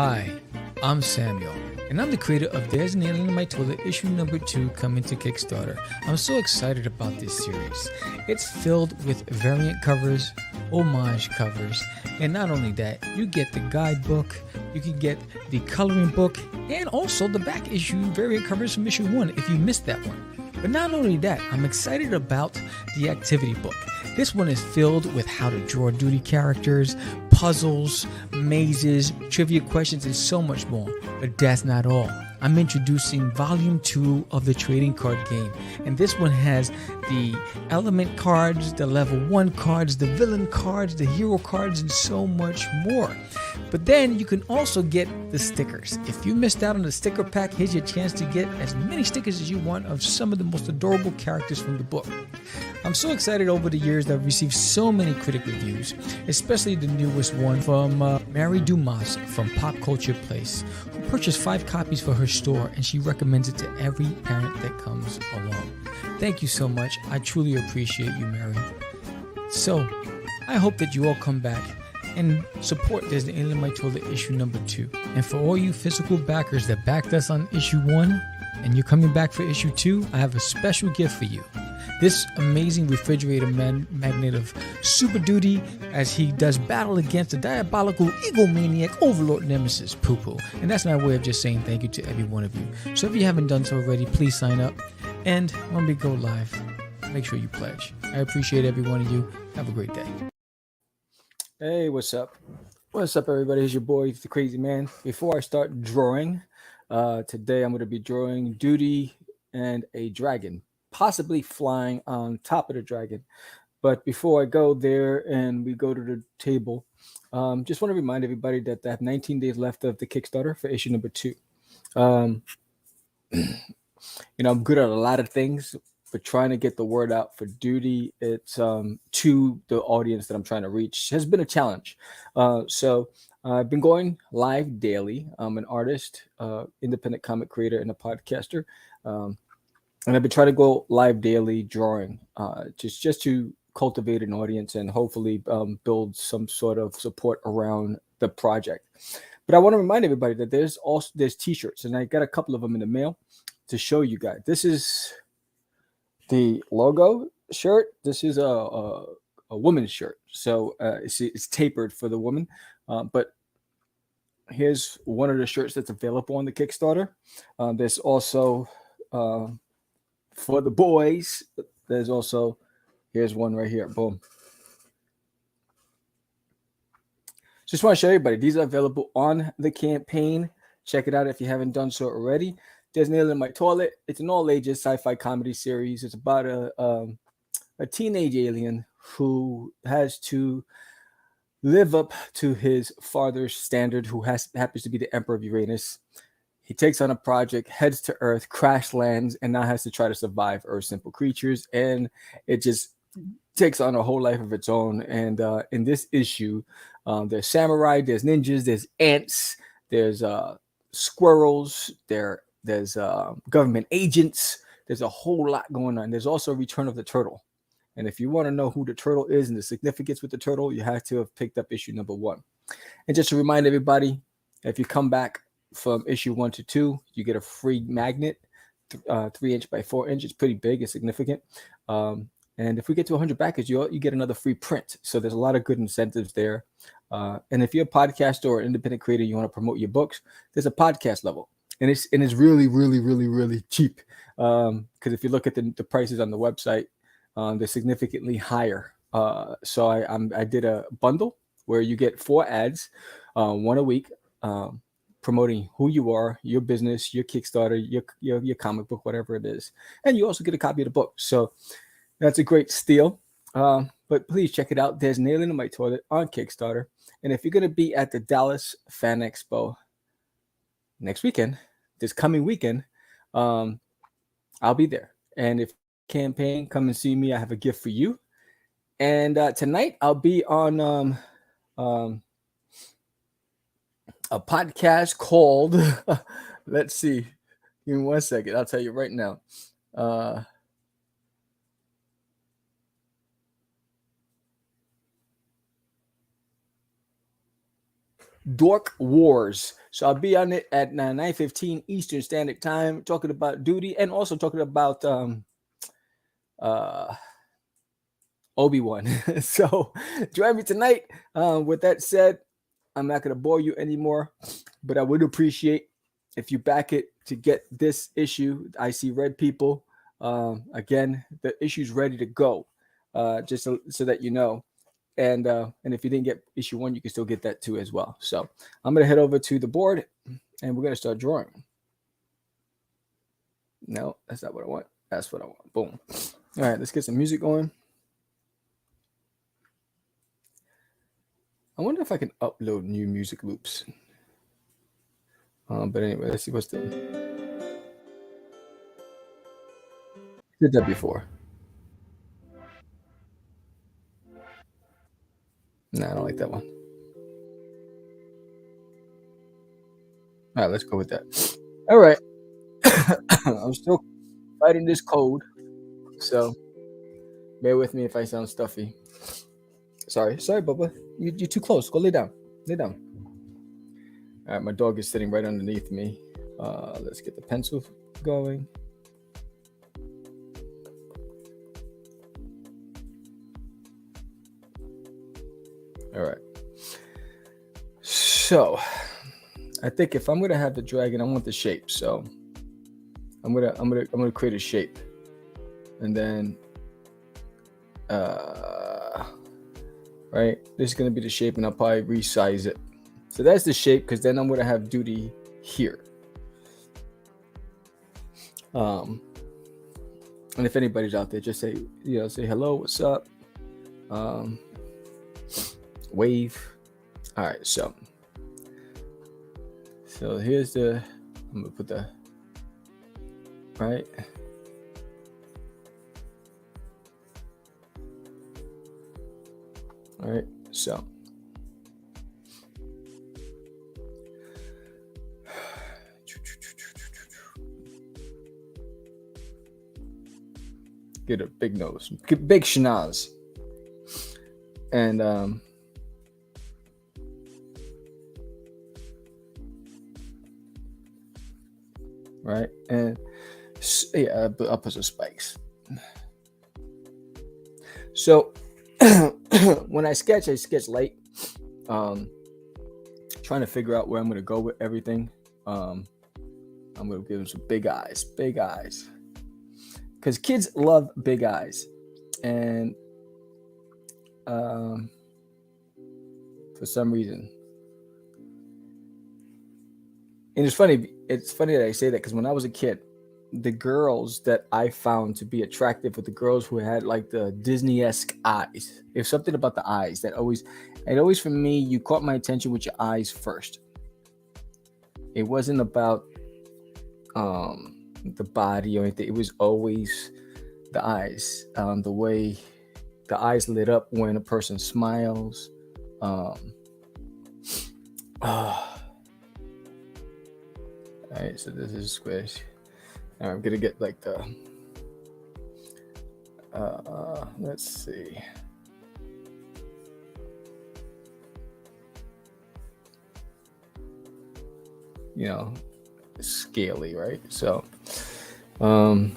Hi, I'm Samuel, and I'm the creator of There's an Alien in My Toilet issue number 2 coming to Kickstarter. I'm so excited about this series. It's filled with variant covers, homage covers, and not only that, you get the guidebook, you can get the coloring book, and also the back issue variant covers from issue 1 if you missed that one. But not only that, I'm excited about the activity book. This one is filled with how to draw Doodie characters, puzzles, mazes, trivia questions, and so much more. But that's not all. I'm introducing volume 2 of the trading card game. And this one has the element cards, the level 1 cards, the villain cards, the hero cards, and so much more. But then you can also get the stickers. If you missed out on the sticker pack, here's your chance to get as many stickers as you want of some of the most adorable characters from the book. I'm so excited over the years that I've received so many critic reviews, especially the newest one from Mary Dumas from Pop Culture Place, who purchased 5 copies for her store, and she recommends it to every parent that comes along. Thank you so much. I truly appreciate you, Mary. So, I hope that you all come back and support There's an Alien in My Toilet issue number 2. And for all you physical backers that backed us on issue 1, and you're coming back for issue 2, I have a special gift for you. This amazing refrigerator magnet of Super Doodie as he does battle against the diabolical egomaniac overlord nemesis Poo Poo. And that's my way of just saying thank you to every one of you. So if you haven't done so already, please sign up. And when we go live, make sure you pledge. I appreciate every one of you. Have a great day. Hey, what's up? What's up, everybody? It's your boy, the Crazy Man. Before I start drawing, today I'm going to be drawing Doodie and a dragon, possibly flying on top of the dragon. But before I go there and we go to the table, just want to remind everybody that I have 19 days left of the Kickstarter for issue number 2. I'm good at a lot of things, but trying to get the word out for Doodie, it's to the audience that I'm trying to reach has been a challenge. So I've been going live daily. I'm an artist, independent comic creator, and a podcaster. And I've been trying to go live daily drawing, just to cultivate an audience and hopefully build some sort of support around the project. But I want to remind everybody that there's t-shirts, and I got a couple of them in the mail to show you guys. This is the logo shirt. This is a woman's shirt, so it's tapered for the woman. But here's one of the shirts that's available on the Kickstarter. There's also for the boys, there's also, here's one right here. Boom. Just want to show everybody, these are available on the campaign. Check it out if you haven't done so already. There's an Alien in My Toilet. It's an all-ages sci-fi comedy series. It's about a teenage alien who has to live up to his father's standard, who happens to be the Emperor of Uranus. He takes on a project, heads to Earth, crash lands, and now has to try to survive Earth's simple creatures. And it just takes on a whole life of its own. And in this issue, there's samurai, there's ninjas, there's ants, there's squirrels, there's government agents. There's a whole lot going on. There's also Return of the Turtle. And if you want to know who the turtle is and the significance with the turtle, you have to have picked up issue number 1. And just to remind everybody, if you come back from issue 1 to 2, you get a free magnet, 3 inch by 4 inch. It's pretty big and significant. And if we get to 100 backers, you get another free print. So there's a lot of good incentives there. And if you're a podcaster or independent creator, you want to promote your books, there's a podcast level. And it's really, really, really, really cheap. Because if you look at the prices on the website, they're significantly higher. So I did a bundle where you get 4 ads, 1 a week, promoting who you are, your business, your Kickstarter, your comic book, whatever it is. And you also get a copy of the book. So that's a great steal. But please check it out. There's an Alien in My Toilet on Kickstarter. And if you're going to be at the Dallas Fan Expo next weekend, this coming weekend, I'll be there. And if campaign, come and see me. I have a gift for you. And tonight I'll be on a podcast called let's see, give me 1 second, I'll tell you right now. Dork Wars. So I'll be on it at 9:15 Eastern Standard Time, talking about Doodie and also talking about uh, Obi-Wan. So join me tonight. With that said, I'm not going to bore you anymore, but I would appreciate if you back it to get this issue. I see red people. Again, the issue's ready to go, just so that you know. And if you didn't get issue 1, you can still get that too as well. So I'm going to head over to the board, and we're going to start drawing. No, that's not what I want. That's what I want. Boom. All right, let's get some music going. I wonder if I can upload new music loops. But anyway, let's see what's the. Did that before. Nah, I don't like that one. All right, let's go with that. All right. I'm still fighting this cold, so bear with me if I sound stuffy. Sorry, Bubba. You're too close. Go lay down. Lay down. All right, my dog is sitting right underneath me. Let's get the pencil going. All right. So, I think if I'm gonna have the dragon, I want the shape. So, I'm gonna create a shape, and then, right, this is gonna be the shape, and I'll probably resize it. So that's the shape, because then I'm gonna have Doodie here. And if anybody's out there, just say hello, what's up, wave. All right, so here's I'm gonna put the right. All right, so get a big nose, get big schnoz, and right, and yeah, I'll put some spikes. So when I sketch light, trying to figure out where I'm gonna go with everything. I'm gonna give them some big eyes, because kids love big eyes, and for some reason. And it's funny that I say that, because when I was a kid, the girls that I found to be attractive were the girls who had like the Disney-esque eyes. There's something about the eyes that always for me, you caught my attention with your eyes first. It wasn't about the body or anything. It was always the eyes, the way the eyes lit up when a person smiles. All right, so this is squish. Now I'm gonna get like the let's see. Scaly, right? So I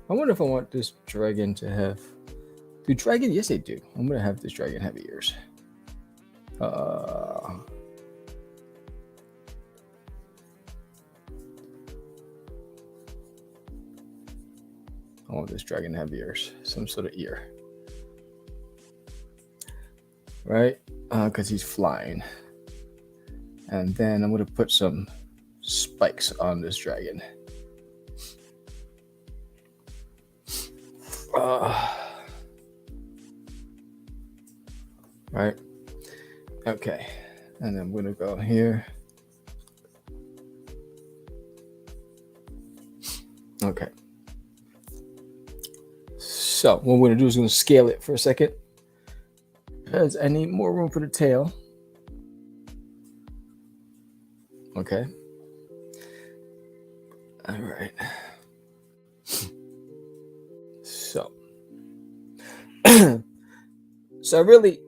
wonder if I want this dragon to have. Do dragon? Yes, they do. I'm gonna have this dragon have ears. I want this dragon to have ears, some sort of ear, right? Because he's flying. And then I'm going to put some spikes on this dragon. Right? Okay. And then I'm going to go here. Okay. So what we're going to do is going to scale it for a second, because I need more room for the tail. Okay. All right. So, so I really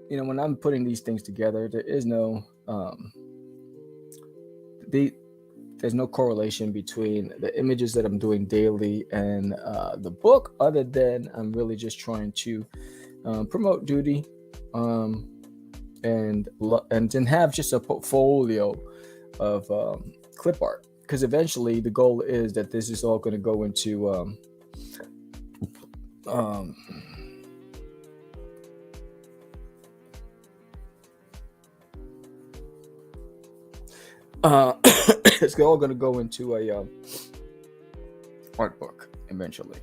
when I'm putting these things together, there is no the there's no correlation between the images that I'm doing daily and the book, other than I'm really just trying to promote Doodie, um, and then have just a portfolio of clip art. Because eventually the goal is that this is all going to go into um, it's all going to go into a art book eventually.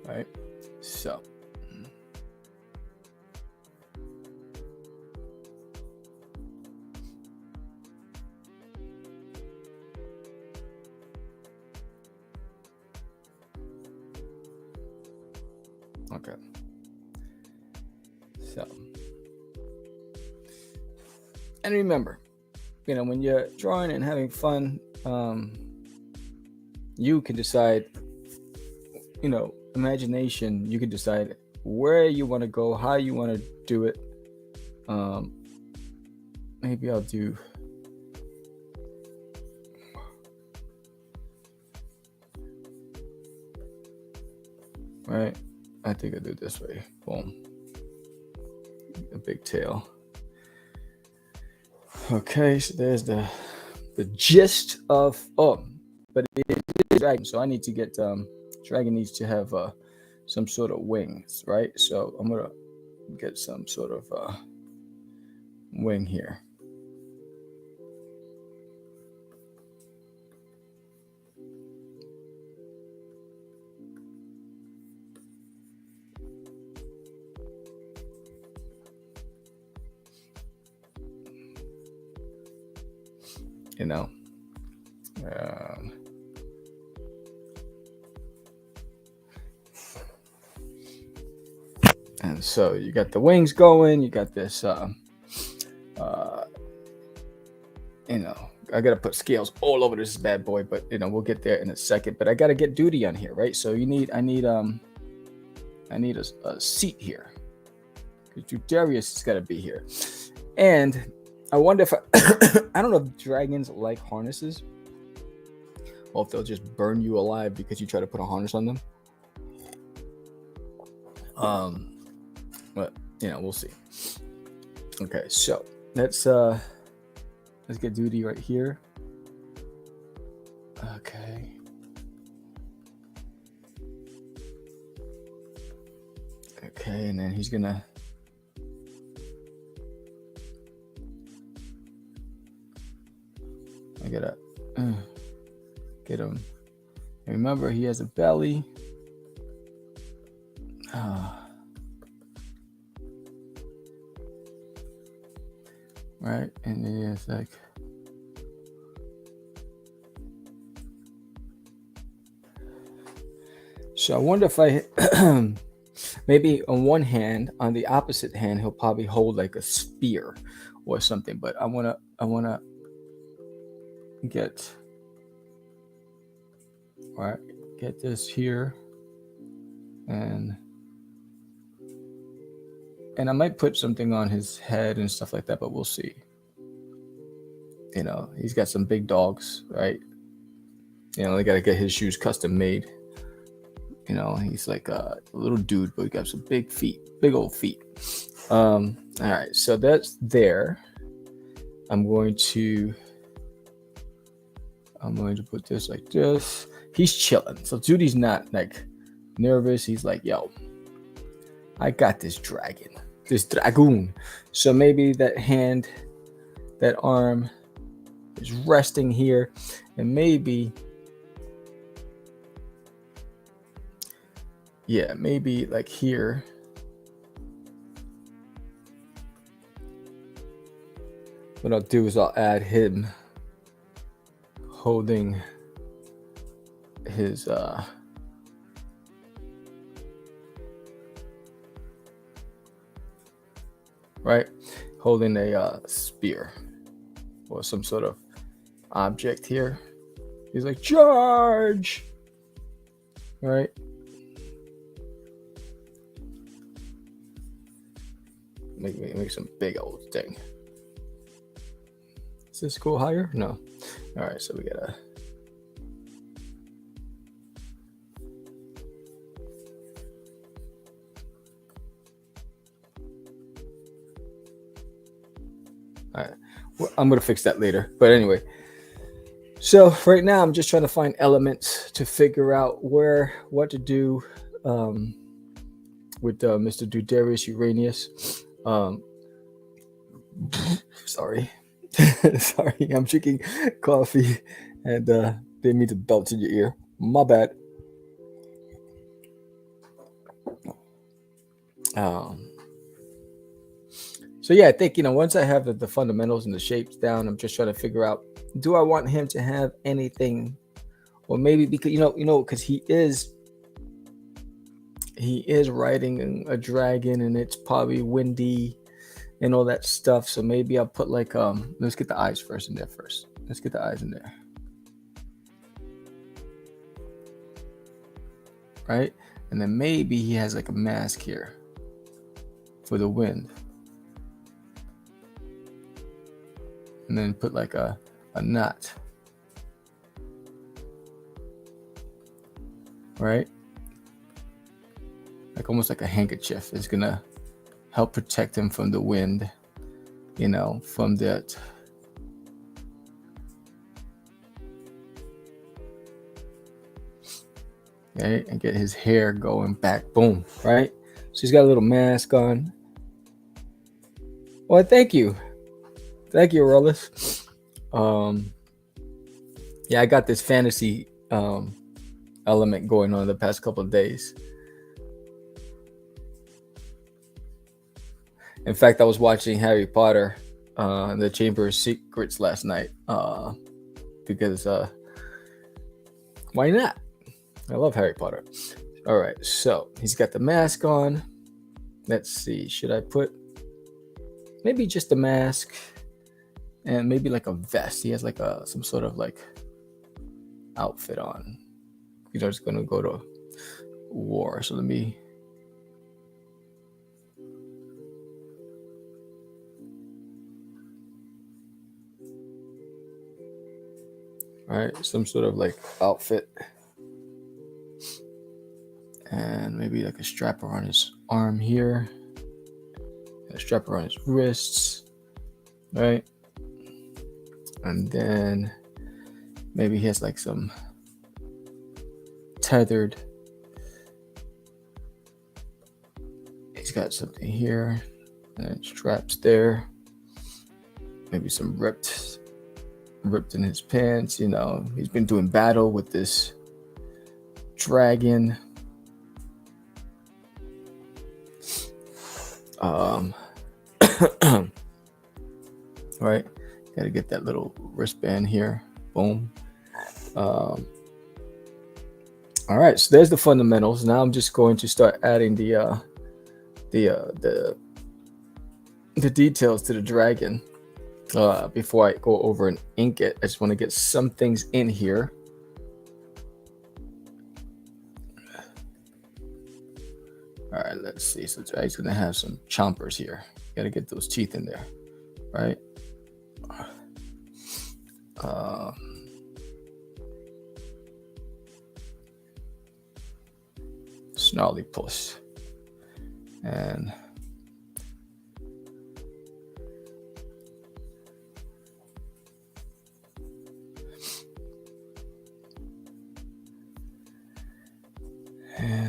Right? So. Okay. So. And remember, when you're drawing and having fun, you can decide, imagination, you can decide where you want to go, how you want to do it. Maybe I'll do right. I think I'll do it this way. Boom. A big tail. Okay, so there's the gist of but it is dragon, so I need to get dragon needs to have some sort of wings, right? So I'm gonna get some sort of wing here. And so you got the wings going, you got this I gotta put scales all over this bad boy, but we'll get there in a second. But I gotta get Doodie on here, right? So I need a seat here, because Darius has got to be here. And I wonder if I don't know if dragons like harnesses, or if they'll just burn you alive because you try to put a harness on them. But we'll see. Okay, so let's get Doodie right here. Okay. Okay, and then he's gonna I gotta get him. Remember, he has a belly. Right, and then it's like so I wonder if I maybe on one hand, on the opposite hand, he'll probably hold like a spear or something. But I wanna get this here, and I might put something on his head and stuff like that, but we'll see. He's got some big dogs, right? They gotta get his shoes custom made. He's like a little dude, but he got some big feet, big old feet. All right, so that's there. I'm going to put this like this. He's chilling. So Doodie's not like nervous. He's like, yo, I got this dragon. This dragoon. So maybe that hand, that arm is resting here, and maybe like here. What I'll do is I'll add him holding his holding a spear or some sort of object here. He's like, charge. right? Make some big old thing. Does this go higher? No. All right, so we gotta. All right, well, I'm gonna fix that later. But anyway, so right now I'm just trying to find elements to figure out what to do with Mr. Dudarius Uranius. Sorry, sorry, I'm drinking coffee and didn't mean to belch in your ear. My bad. Um, so yeah, I think once I have the fundamentals and the shapes down, I'm just trying to figure out: do I want him to have anything, or maybe because because he is riding a dragon and it's probably windy and all that stuff. So maybe I'll put like let's get the eyes first in there first. Let's get the eyes in there. Right? And then maybe he has like a mask here for the wind. And then put like a knot. Right? Like almost like a handkerchief. It's gonna help protect him from the wind, from that. Okay, and get his hair going back. Boom, right? So he's got a little mask on. Well, thank you, Rollis. Yeah, I got this fantasy element going on the past couple of days. In fact, I was watching Harry Potter, the Chamber of Secrets last night, because why not? I love Harry Potter. All right, so he's got the mask on. Let's see, should I put maybe just a mask and maybe like a vest? He has like some sort of like outfit on. He's gonna go to war. So let me. All right, some sort of like outfit. And maybe like a strap around his arm here, a strap around his wrists, right? And then maybe he has like some tethered. He's got something here, and straps there. Maybe some ripped in his pants. He's been doing battle with this dragon. Right, gotta get that little wristband here. Boom. All right, so there's the fundamentals. Now I'm just going to start adding the details to the dragon. Before I go over and ink it, I just want to get some things in here. All right, let's see. So he's gonna have some chompers here. Gotta get those teeth in there, right? Snarly puss. And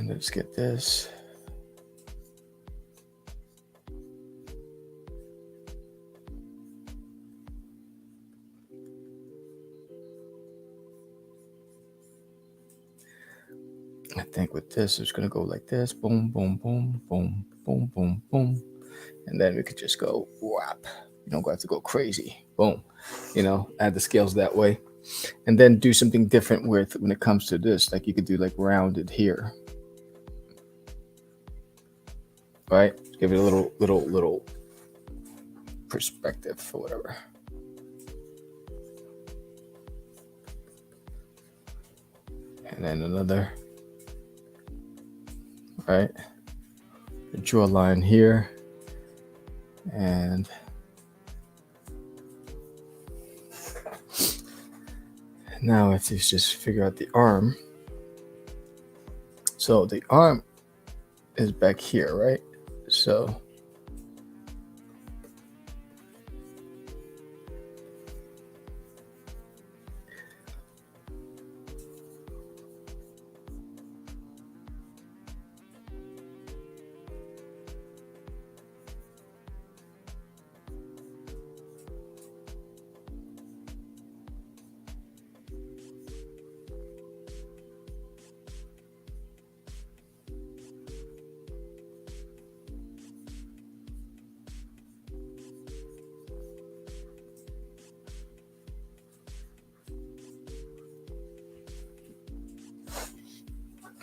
let's get this. I think with this, it's gonna go like this. Boom, boom, boom, boom, boom, boom, boom. And then we could just go whap. You don't have to go crazy. Boom. Add the scales that way. And then do something different when it comes to this. Like you could do like rounded here. Right? Give it a little perspective or whatever. And then another right? Draw a line here, and now let's just figure out the arm. So the arm is back here, right? So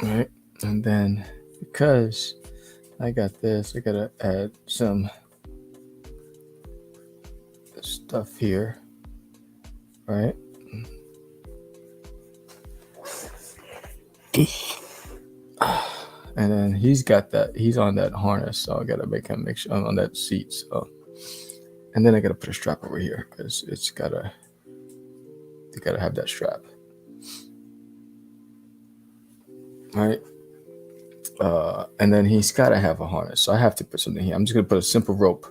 right, and then because I got this, I gotta add some stuff here, right? And then he's on that harness, so I gotta make sure on that seat. So, and then I gotta put a strap over here because you gotta have that strap, right? And then he's gotta have a harness, so I have to put something here. I'm just gonna put a simple rope.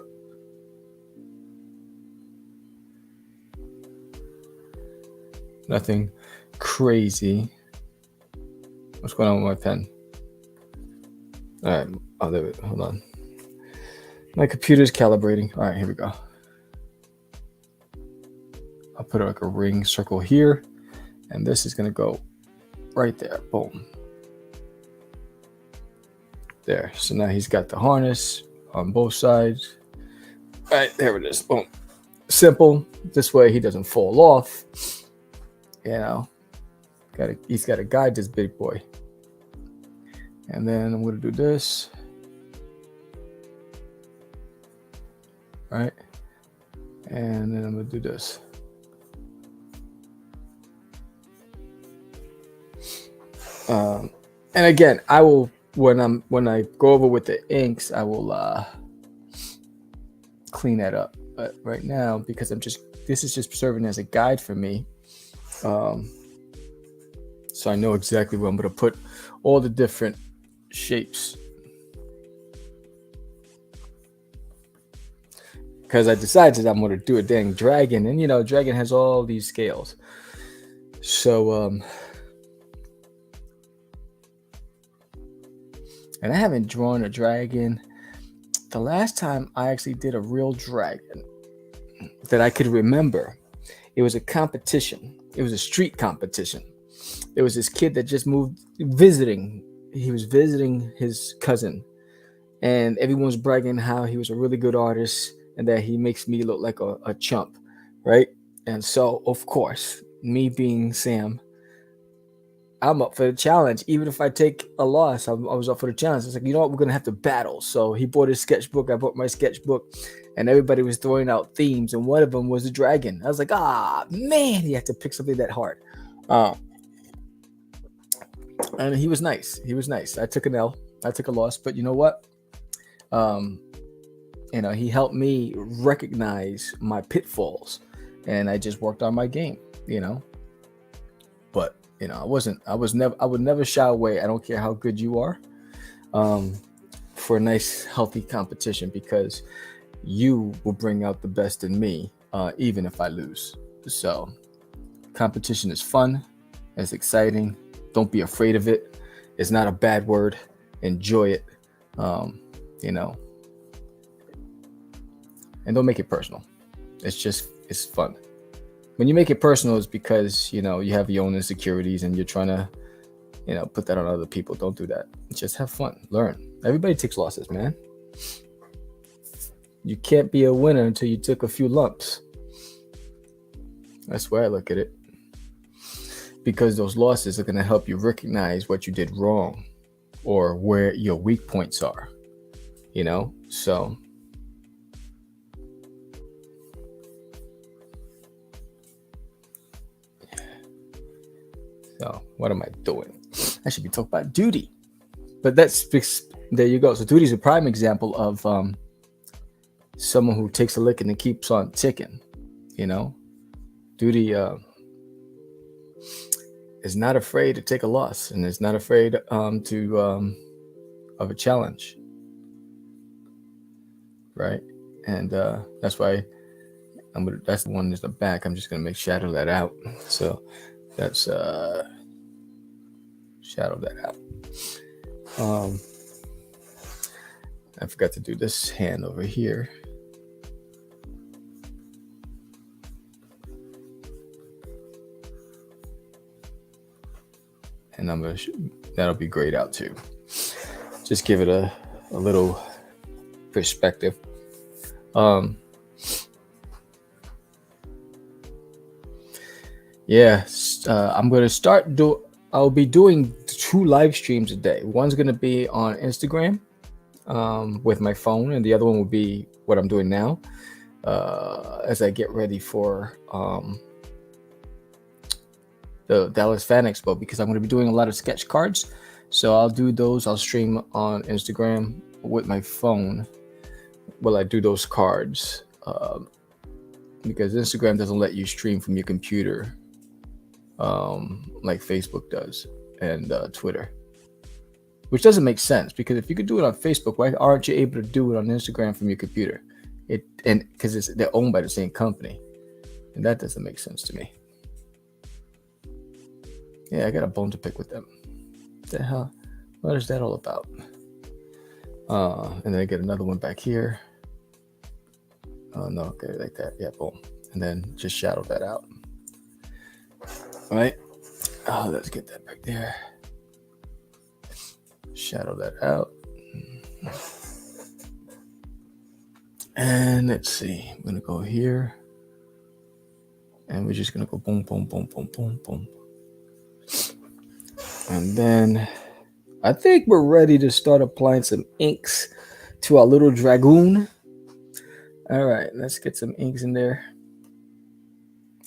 Nothing crazy. What's going on with my pen? All right. Oh, there we go. Hold on. My computer's calibrating. All right, here we go. I'll put like a ring circle here, and this is going to go right there. Boom. There. So now he's got the harness on both sides. All right, there it is. Boom. Simple. This way he doesn't fall off. You know, he's got to guide this big boy. And then I'm going to do this. Right? And then I'm going to do this. And again, I will, when I go over with the inks, I will clean that up. But right now, because this is just serving as a guide for me. So I know exactly where I'm going to put all the different shapes. Because I decided I'm going to do a dang dragon. And, dragon has all these scales. So, and I haven't drawn a dragon. The last time I actually did a real dragon that I could remember, it was a competition. It was a street competition. There was this kid that just moved visiting. He was visiting his cousin, and everyone was bragging how he was a really good artist and that he makes me look like a chump, right? And so, of course, me being Sam, I'm up for the challenge. Even if I take a loss, I was up for the challenge. It's like, you know what? We're going to have to battle. So he bought his sketchbook. I bought my sketchbook. And everybody was throwing out themes. And one of them was the dragon. I was like, man, you have to pick something that hard. And he was nice. I took an L. I took a loss. But you know what? He helped me recognize my pitfalls. And I just worked on my game, But I would never shy away. I don't care how good you are, for a nice, healthy competition, because you will bring out the best in me, even if I lose. So competition is fun. It's exciting. Don't be afraid of it. It's not a bad word. Enjoy it. And don't make it personal. It's fun. When you make it personal, it's because, you have your own insecurities and you're trying to, put that on other people. Don't do that. Just have fun. Learn. Everybody takes losses, man. You can't be a winner until you took a few lumps. That's where I look at it. Because those losses are going to help you recognize what you did wrong or where your weak points are, So what am I doing? I should be talking about Doodie. but there you go. So Doodie's a prime example of someone who takes a licking and keeps on ticking. You know, Doodie is not afraid to take a loss, and is not afraid of a challenge, right? And that's why that's the one in the back. I'm just gonna shadow that out. So that's shadow that out. I forgot to do this hand over here. And that'll be grayed out too. Just give it a little perspective. I'm gonna I'll be doing 2 live streams a day. One's gonna be on Instagram with my phone, and the other one will be what I'm doing now as I get ready for the Dallas Fan Expo, because I'm going to be doing a lot of sketch cards. So I'll do those. I'll stream on Instagram with my phone while I do those cards, because Instagram doesn't let you stream from your computer like Facebook does, and Twitter, which doesn't make sense, because if you could do it on Facebook, why aren't you able to do it on Instagram from your computer? Because they're owned by the same company, and that doesn't make sense to me. Yeah, I got a bone to pick with them. What the hell? What is that all about? And then I get another one back here. Oh no, okay, like that. Yeah, boom. And then just shadow that out. All right. Oh, let's get that back there. Shadow that out. And let's see. I'm gonna go here. And we're just gonna go boom, boom, boom, boom, boom, boom. And then I think we're ready to start applying some inks to our little dragoon. All right, let's get some inks in there.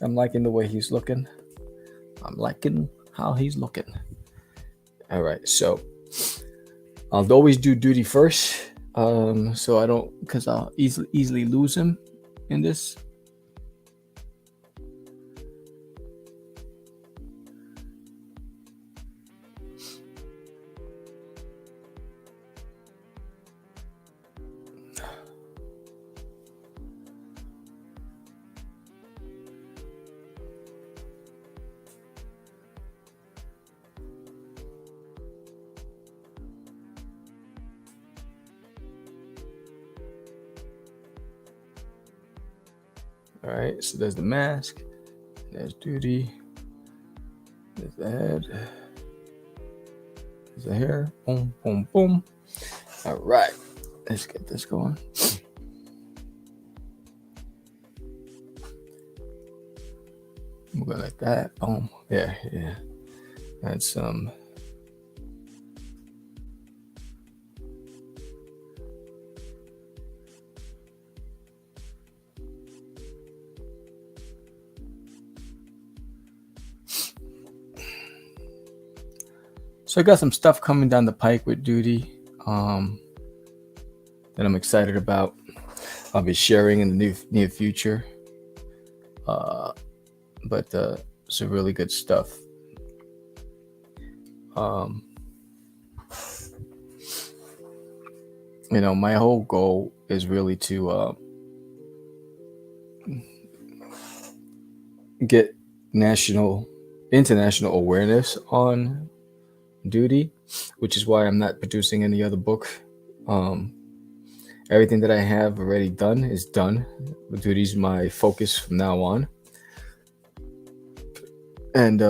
I'm liking the way he's looking. I'm liking how he's looking. All right, so I'll always do Doodie first, so I don't, because I'll easily lose him in this. All right, so there's the mask, there's Doodie, there's the head, there's the hair, boom, boom, boom. All right, let's get this going. We'll go like that, boom, yeah. That's So I got some stuff coming down the pike with Doodie that I'm excited about. I'll be sharing in the near future. But some really good stuff. My whole goal is really to get international awareness on Doodie, which is why I'm not producing any other book. Everything that I have already done is done. Doodie's my focus from now on. And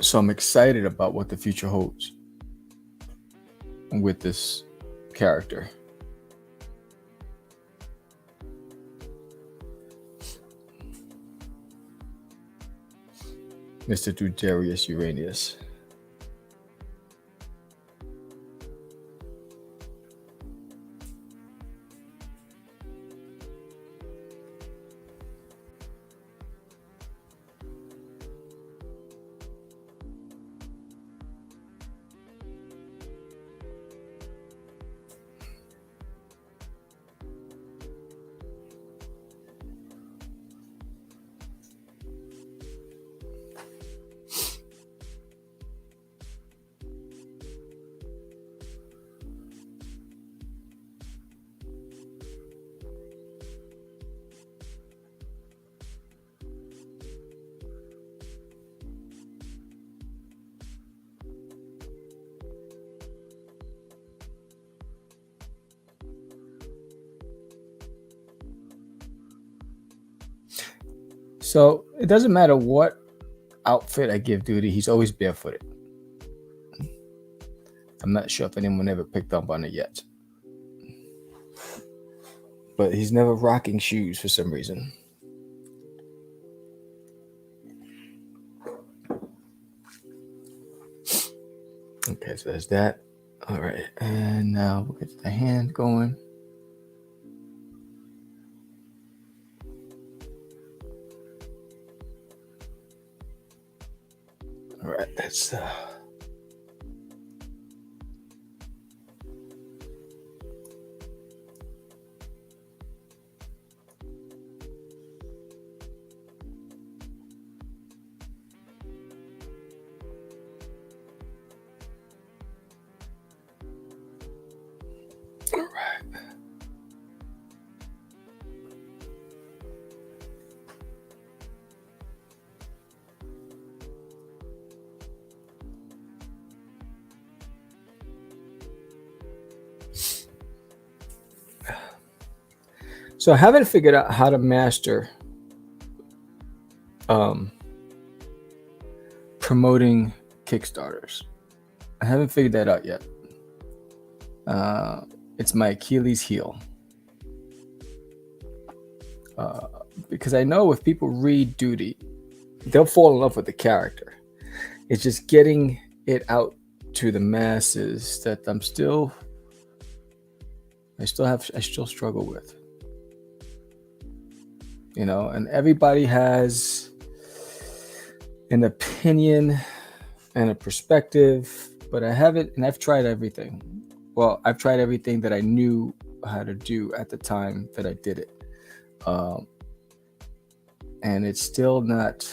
so I'm excited about what the future holds with this character. Mr. Dudarius Uranius. So it doesn't matter what outfit I give Doodie, he's always barefooted. I'm not sure if anyone ever picked up on it yet. But he's never rocking shoes for some reason. Okay, so there's that. All right, and now we'll get the hand going. All right, that's all right. So I haven't figured out how to master promoting Kickstarters. I haven't figured that out yet. It's my Achilles heel. Because I know if people read Doodie, they'll fall in love with the character. It's just getting it out to the masses that I still struggle with. You know, and everybody has an opinion and a perspective, but I've tried everything. Well, I've tried everything that I knew how to do at the time that I did it. And it's still not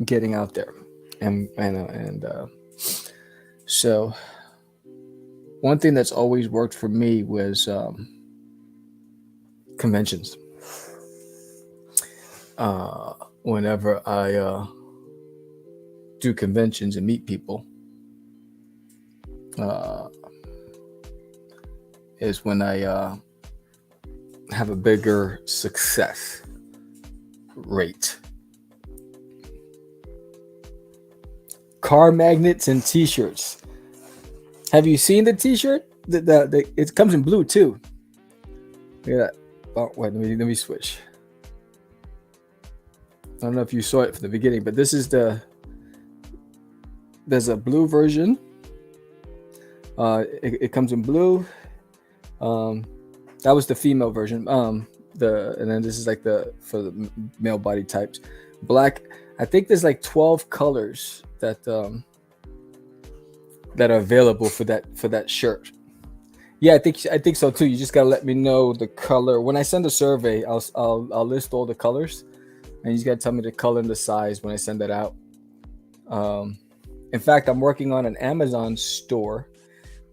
getting out there. And so one thing that's always worked for me was conventions. Whenever I do conventions and meet people, is when I have a bigger success rate. Car magnets and t-shirts. Have you seen the t-shirt? It comes in blue too. Yeah. Oh wait, let me switch. I don't know if you saw it from the beginning, but this is there's a blue version. It comes in blue. That was the female version. And then this is like for the male body types. Black. I think there's like 12 colors that are available for that shirt. Yeah, I think so too. You just gotta let me know the color. When I send a survey, I'll list all the colors, and you just gotta tell me the color and the size when I send that out. In fact, I'm working on an Amazon store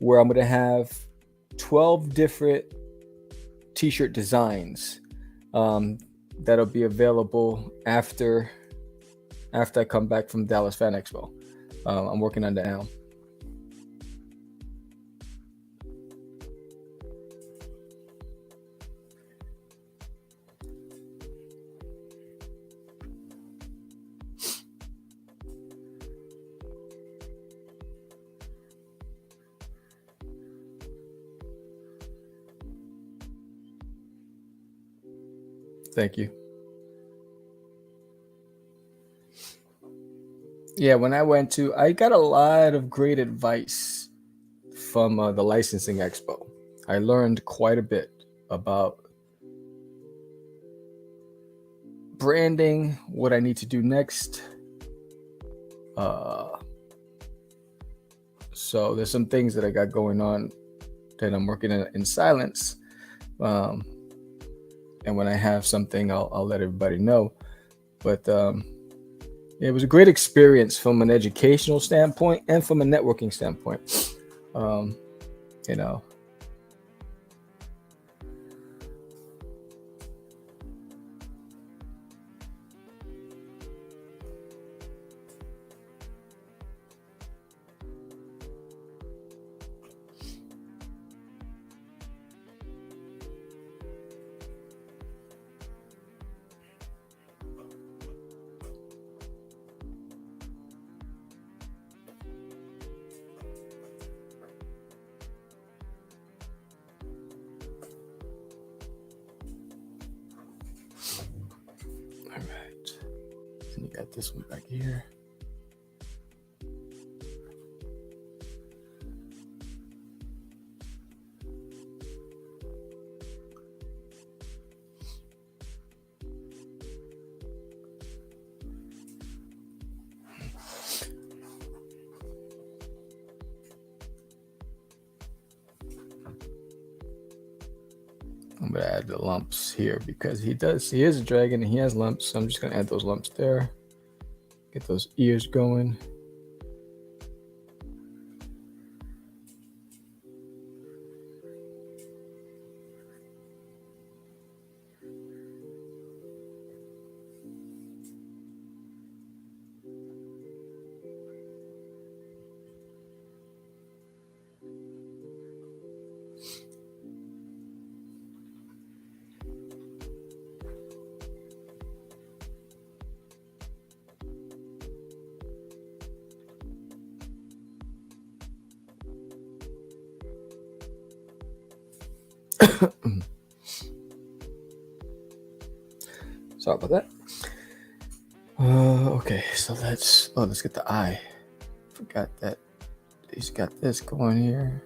where I'm gonna have 12 different t-shirt designs that'll be available after I come back from Dallas Fan Expo. I'm working on that now. Thank you. Yeah, when I got a lot of great advice from the licensing expo. I learned quite a bit about branding, what I need to do next. So there's some things that I got going on that I'm working in silence. And when I have something, I'll let everybody know. But it was a great experience from an educational standpoint and from a networking standpoint. You know. All right. And you got this one back here. I'm gonna add the lumps here because he is a dragon and he has lumps, so I'm just gonna add those lumps there. Get those ears going. Sorry about that. Okay, so let's get the eye. Forgot that he's got this going here.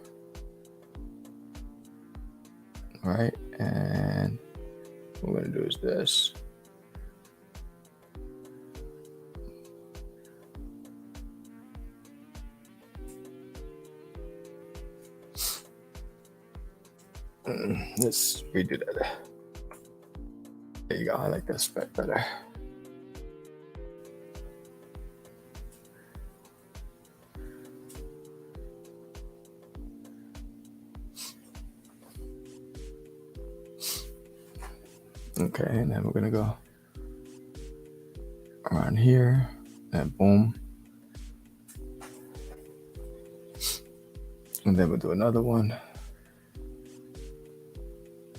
All right, and what we're gonna do is this. Let's redo that. There you go. I like this bit better. Okay, and then we're gonna go around here, and boom. And then we'll do another one.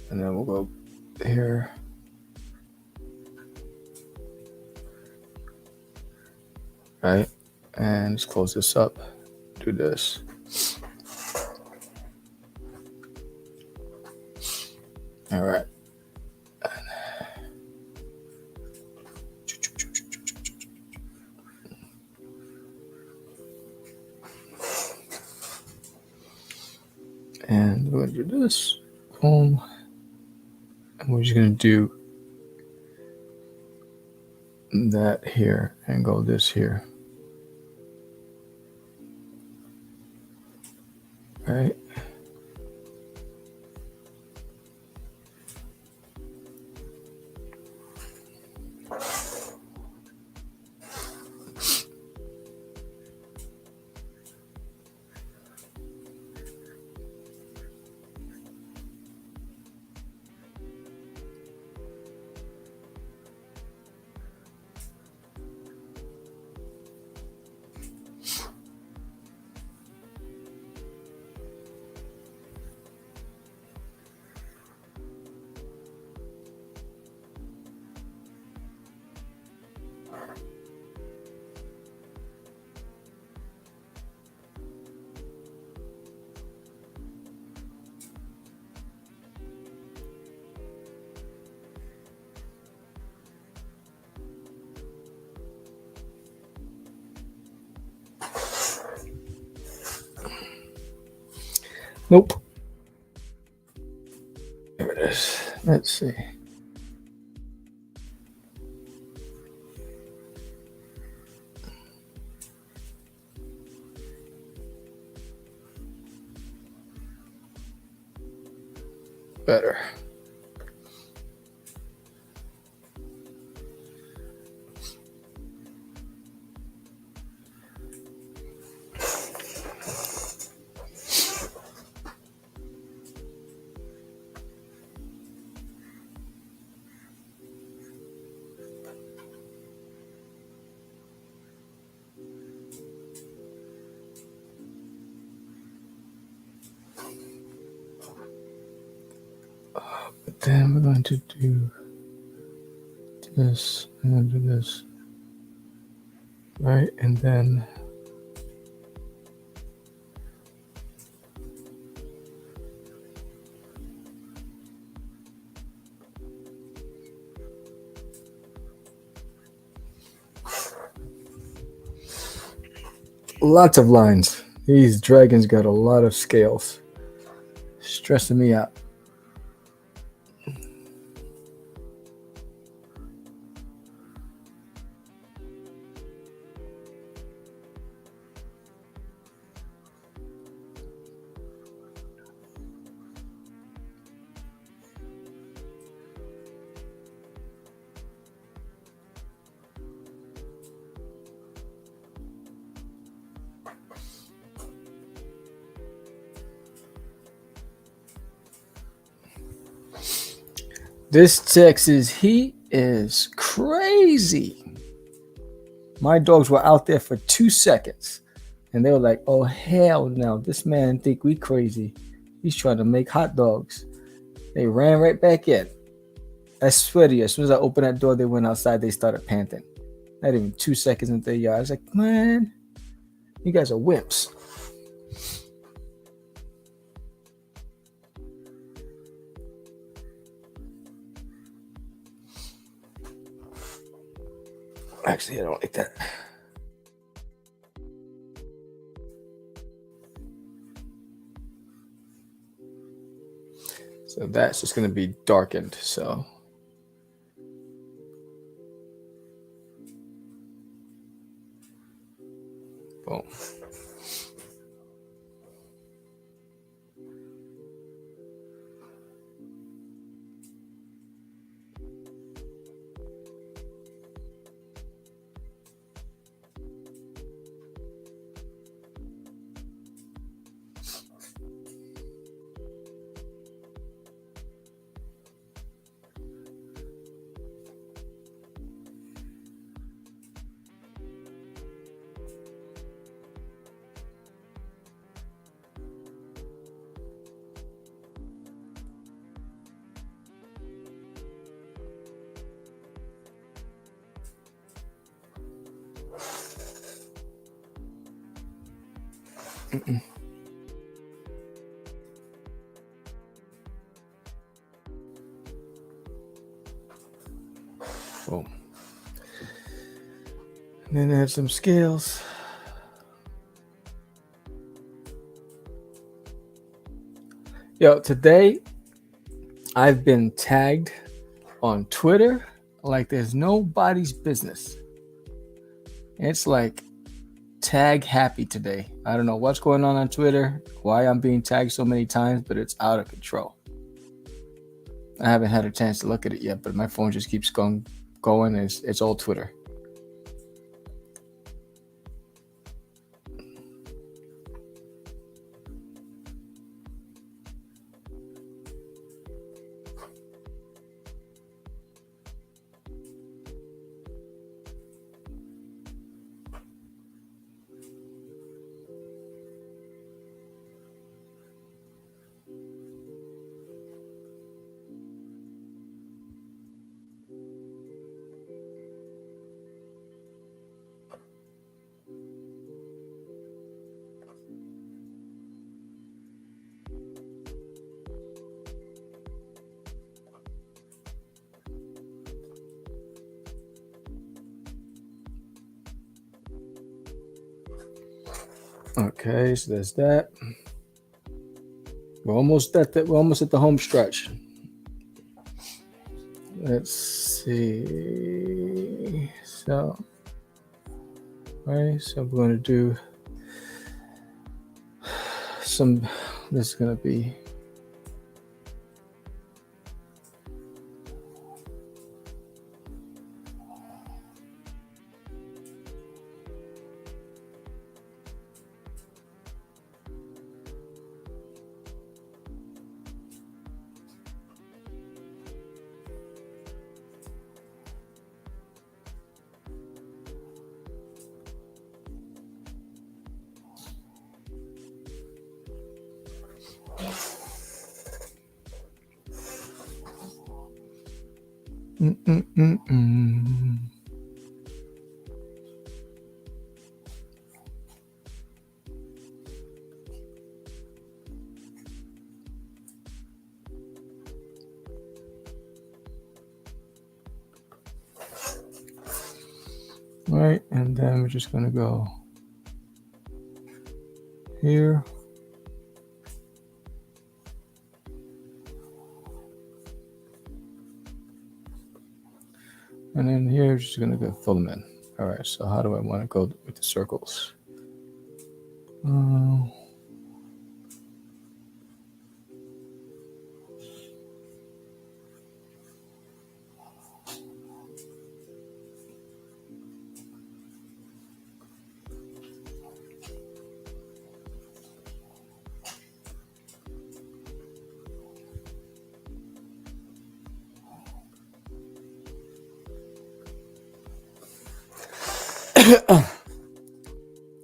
And then we'll go here. Right? And let's close this up. Do this. All right. And we're going to do this. Boom. And we're just going to do that here and go this here. Right? Nope. There it is. Let's see. Better. But then we're going to do this and do this. Right? And then Lots of lines. These dragons got a lot of scales. Stressing me out. This Texas heat is crazy. My dogs were out there for 2 seconds and they were like, oh hell no, this man think we crazy. He's trying to make hot dogs. They ran right back in. I swear to you, as soon as I opened that door, they went outside, they started panting. Not even 2 seconds into the yard. I was like, man, you guys are wimps. Actually, I don't like that. So that's just going to be darkened. So boom. Mm-mm. Boom. And then add some scales. Yo, today I've been tagged on Twitter like there's nobody's business. It's like tag happy today. I don't know what's going on Twitter, why I'm being tagged so many times, but it's out of control. I haven't had a chance to look at it yet, but my phone just keeps going. It's all Twitter. Okay, so there's that. We're almost at the home stretch. Let's see. So, I'm going to do some. This is going to be. All right, and then we're just going to go here. And then here, we're just going to go fill them in. All right, so how do I want to go with the circles?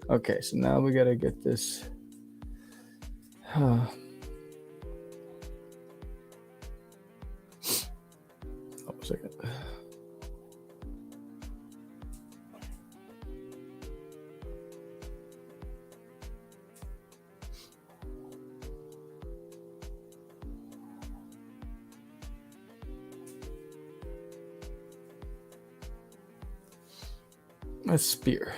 Okay, so now we got to get this. Oh, a second. A spear.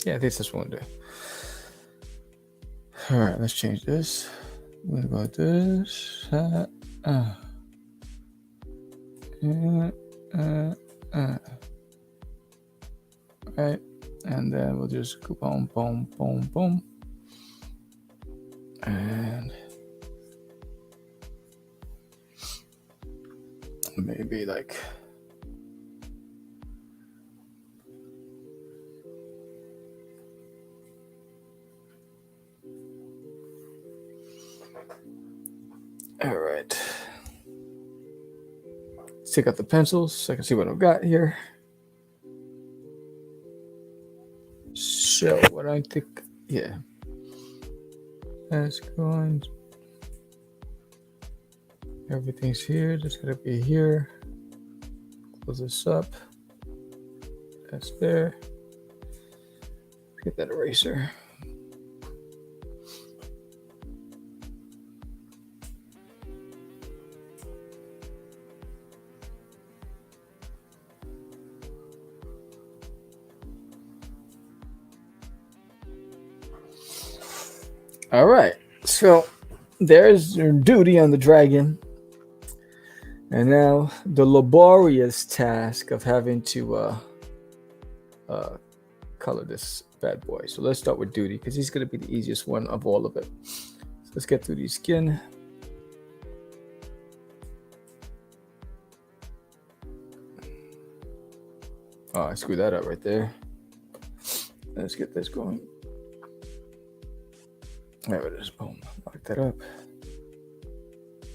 Yeah, I think this one will do. All right, let's change this. I'm gonna go like this. Right, and then we'll just go boom, boom, boom, boom, and maybe like. All right. Let's take out the pencils so I can see what I've got here. So what I think, yeah, that's going. Everything's here. Just gotta be here. Close this up. That's there. Get that eraser. All right, so there's your Doodie on the dragon. And now the laborious task of having to color this bad boy. So let's start with Doodie because he's going to be the easiest one of all of it. So let's get through the skin. Oh, I screwed that up right there. Let's get this going. There it is. Boom. Lock that up.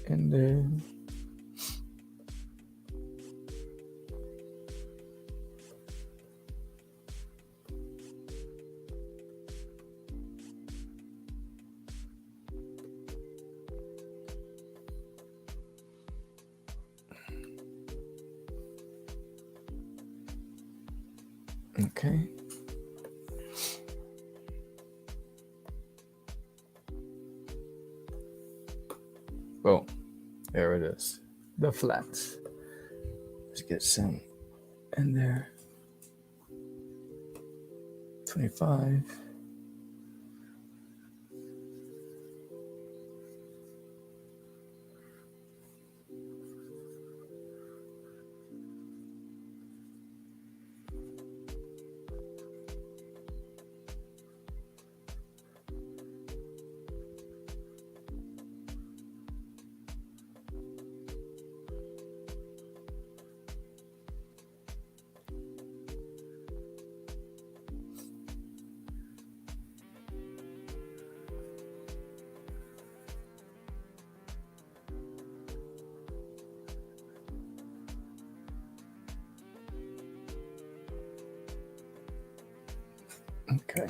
And then okay. Boom. There it is. The flats. Let's get some in there. 25. Okay.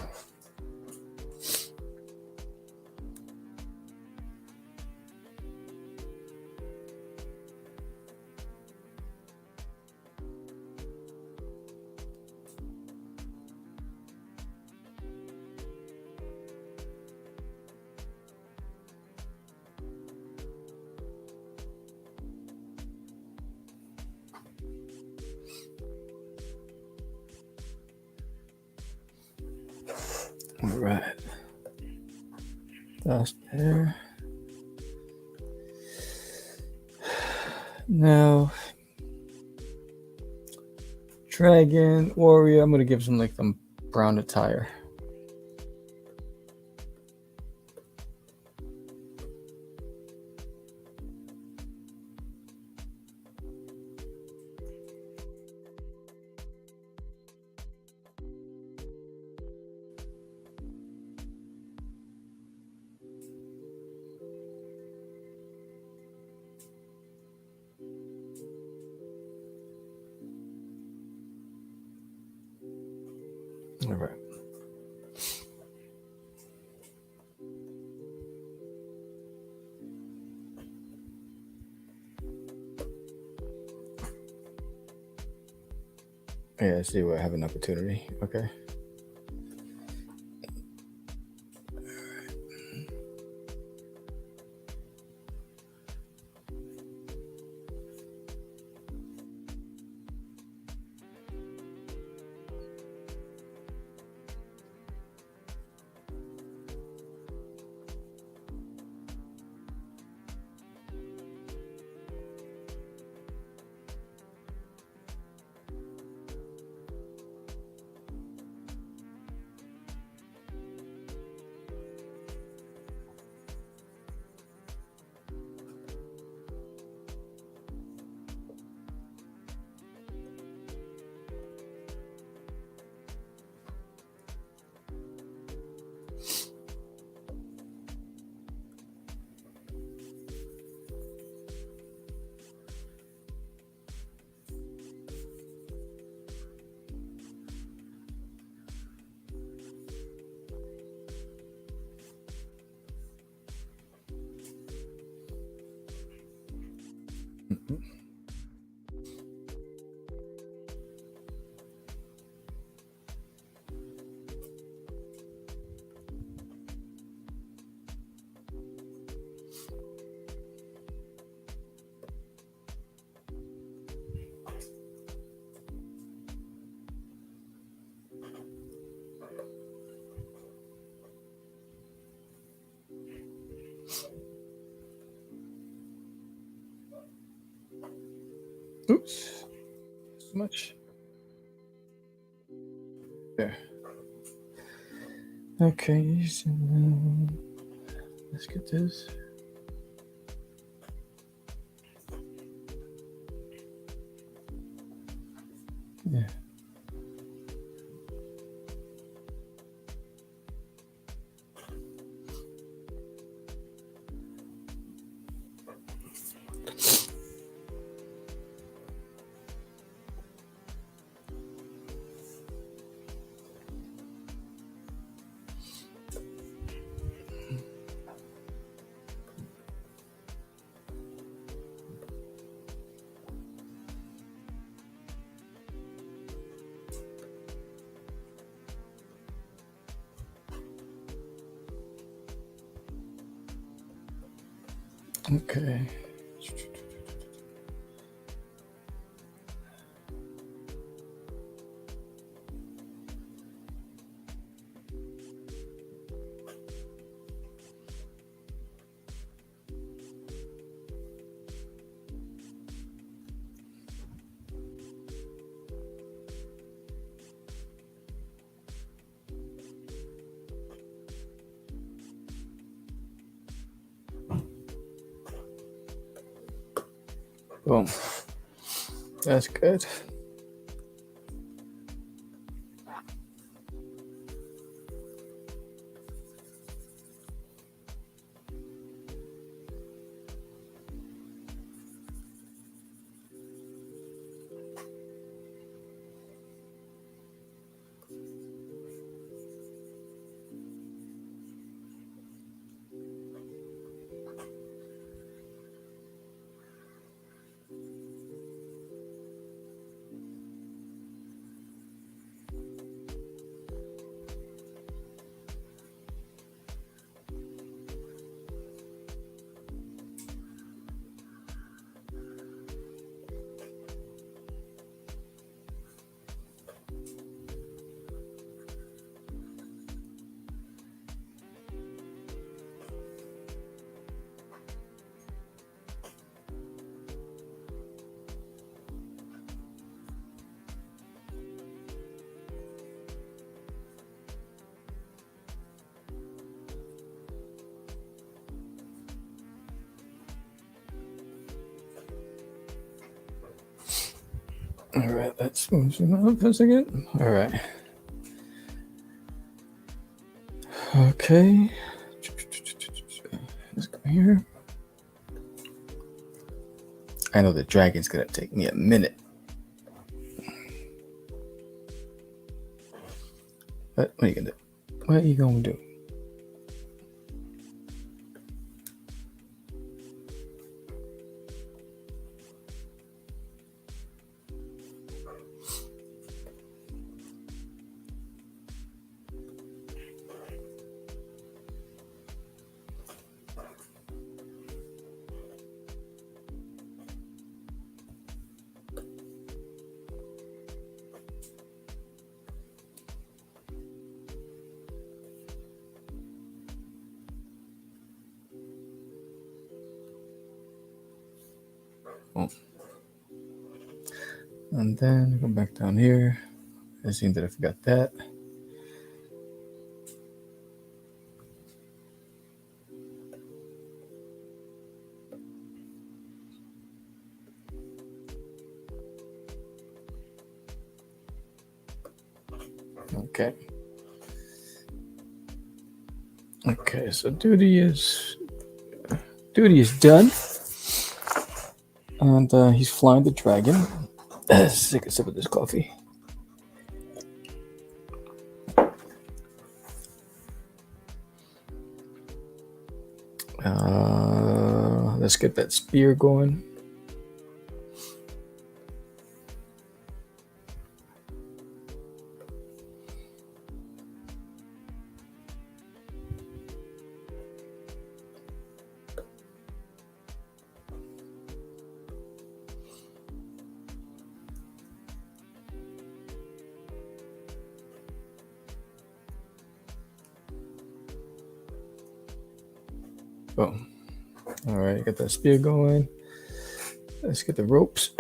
All right. That's there. Now, Dragon Warrior, I'm gonna give some like some brown attire. All right. Yeah, I see where I have an opportunity. Okay. Oops. So much. There. Okay. So let's get this. Yeah. Okay. Boom. That's good. All right, let's move zoom up a second. All right. Okay. Let's go here. I know the dragon's gonna take me a minute. What are you gonna do? What are you gonna do? Oh. And then go back down here. I think that I forgot that. Okay. Okay, so Doodie is done. And he's flying the dragon. Let's take a sip of this coffee. Let's get that spear going. Boom. All right, get that spear going. Let's get the ropes.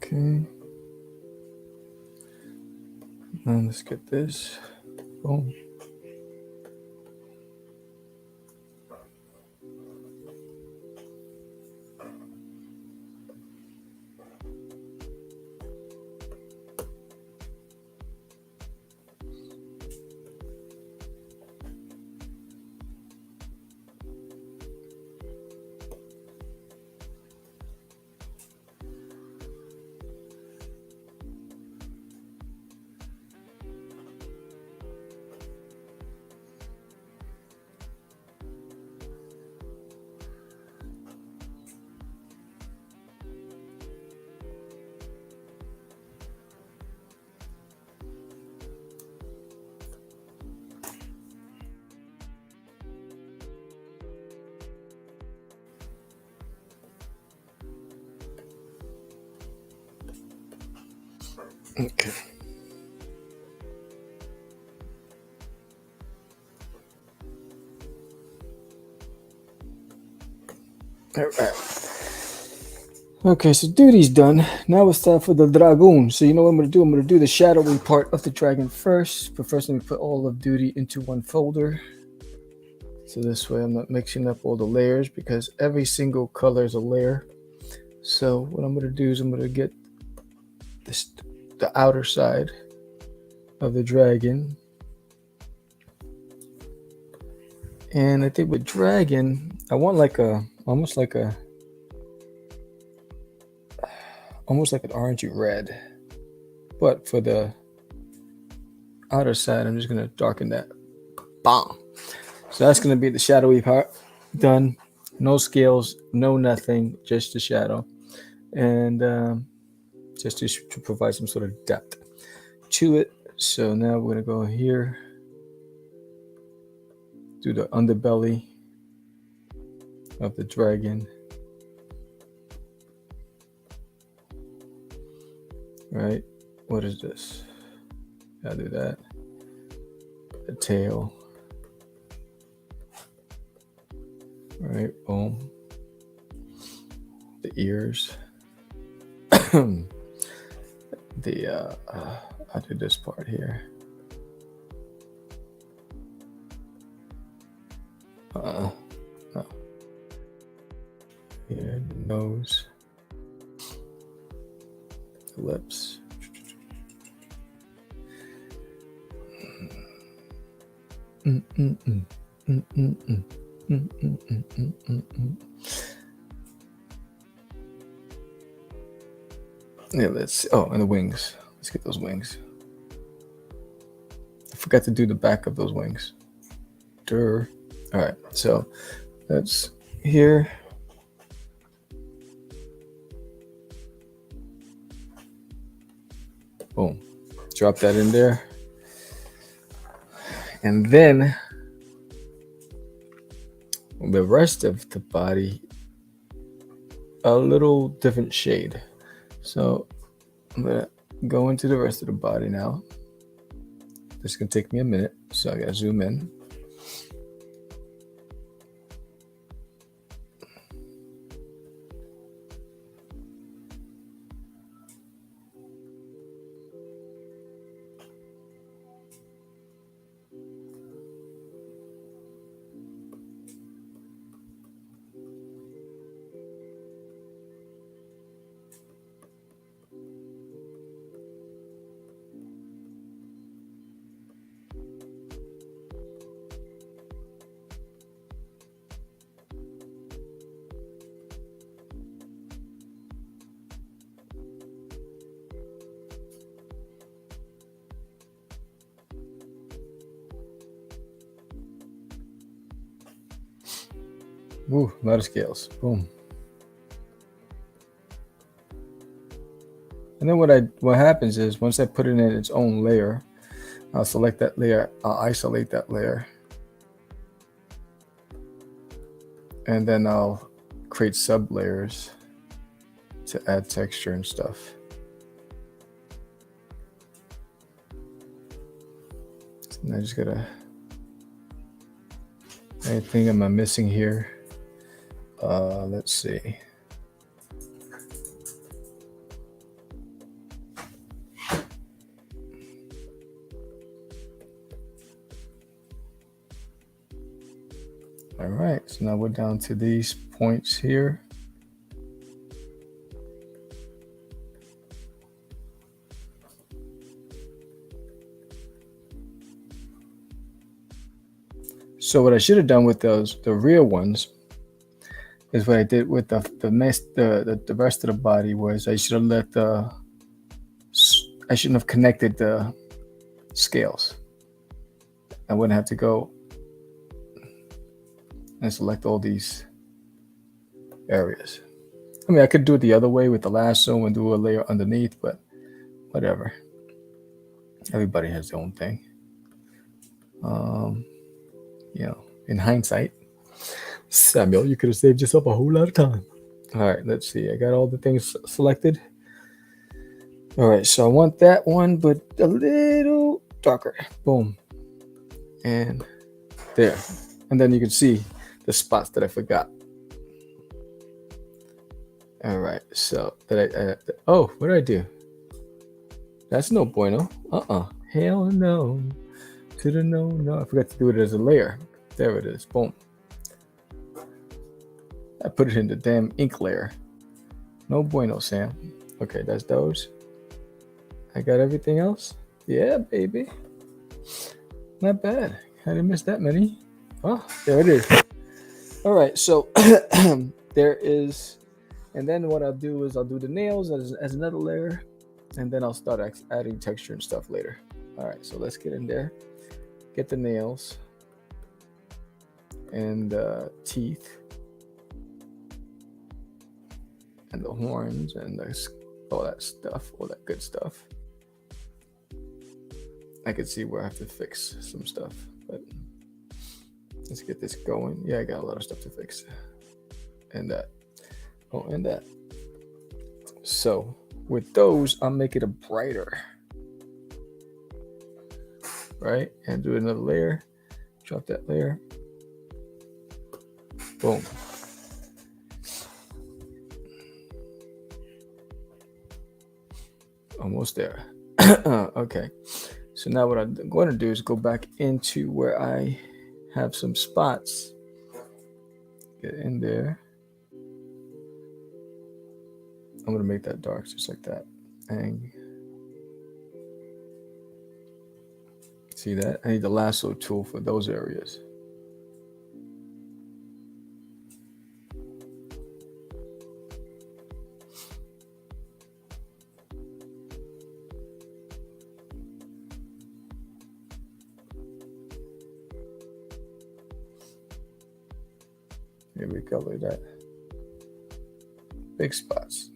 Okay. And let's get this. Boom. Okay. All right. Okay, so Doodie's done. Now it's time for the dragoon. So you know what I'm going to do? I'm going to do the shadowy part of the dragon first. But first, let me put all of Doodie into one folder. So this way I'm not mixing up all the layers because every single color is a layer. So what I'm going to do is I'm going to get this, the outer side of the dragon. And I think with dragon, I want like a, almost like an orangey red. But for the outer side, I'm just going to darken that. Bam. So that's going to be the shadowy part done. No scales, no nothing, just the shadow. And just to provide some sort of depth to it. So now we're going to go here. do the underbelly of the dragon. Right? What is this? I'll do that. The tail. Right? Boom. The ears. I'll do this part here. No. Here, the nose. The lips. Yeah, let's see. Oh, and the wings. Let's get those wings. I forgot to do the back of those wings. All right, so that's here. Boom. Drop that in there. And then the rest of the body, a little different shade. So I'm gonna go into the rest of the body now. This is gonna take me a minute, so I gotta zoom in. Ooh, a lot of scales. Boom. And then what happens is once I put it in its own layer, I'll select that layer, I'll isolate that layer, and then I'll create sub layers to add texture and stuff. And I just gotta, anything am I missing here? Let's see. All right, so now we're down to these points here. So what I should have done with the real ones is what I did with the rest of the body was I should have I shouldn't have connected the scales. I wouldn't have to go and select all these areas. I mean, I could do it the other way with the lasso and do a layer underneath, but whatever. Everybody has their own thing. In hindsight, Samuel, you could have saved yourself a whole lot of time. All right, let's see. I got all the things selected. All right, so I want that one, but a little darker. Boom. And there. And then you can see the spots that I forgot. All right, so what did I do? That's no bueno. Hell no. No. I forgot to do it as a layer. There it is. Boom. I put it in the damn ink layer. No bueno, Sam. Okay, that's those. I got everything else. Yeah, baby. Not bad. I didn't miss that many. Oh, there it is. All right, so there is, and then what I'll do is I'll do the nails as another layer, and then I'll start adding texture and stuff later. All right, so let's get in there. Get the nails and teeth and the horns and all that stuff, all that good stuff. I could see where I have to fix some stuff, but Let's get this going. Yeah, I got a lot of stuff to fix. And that. Oh, and that. So with those, I'll make it a brighter. Right? And do another layer. Drop that layer. Boom. Almost there. Okay. So now what I'm going to do is go back into where I have some spots. Get in there. I'm going to make that dark just like that. And see that? I need the lasso tool for those areas. Here we go, like that. Big spots.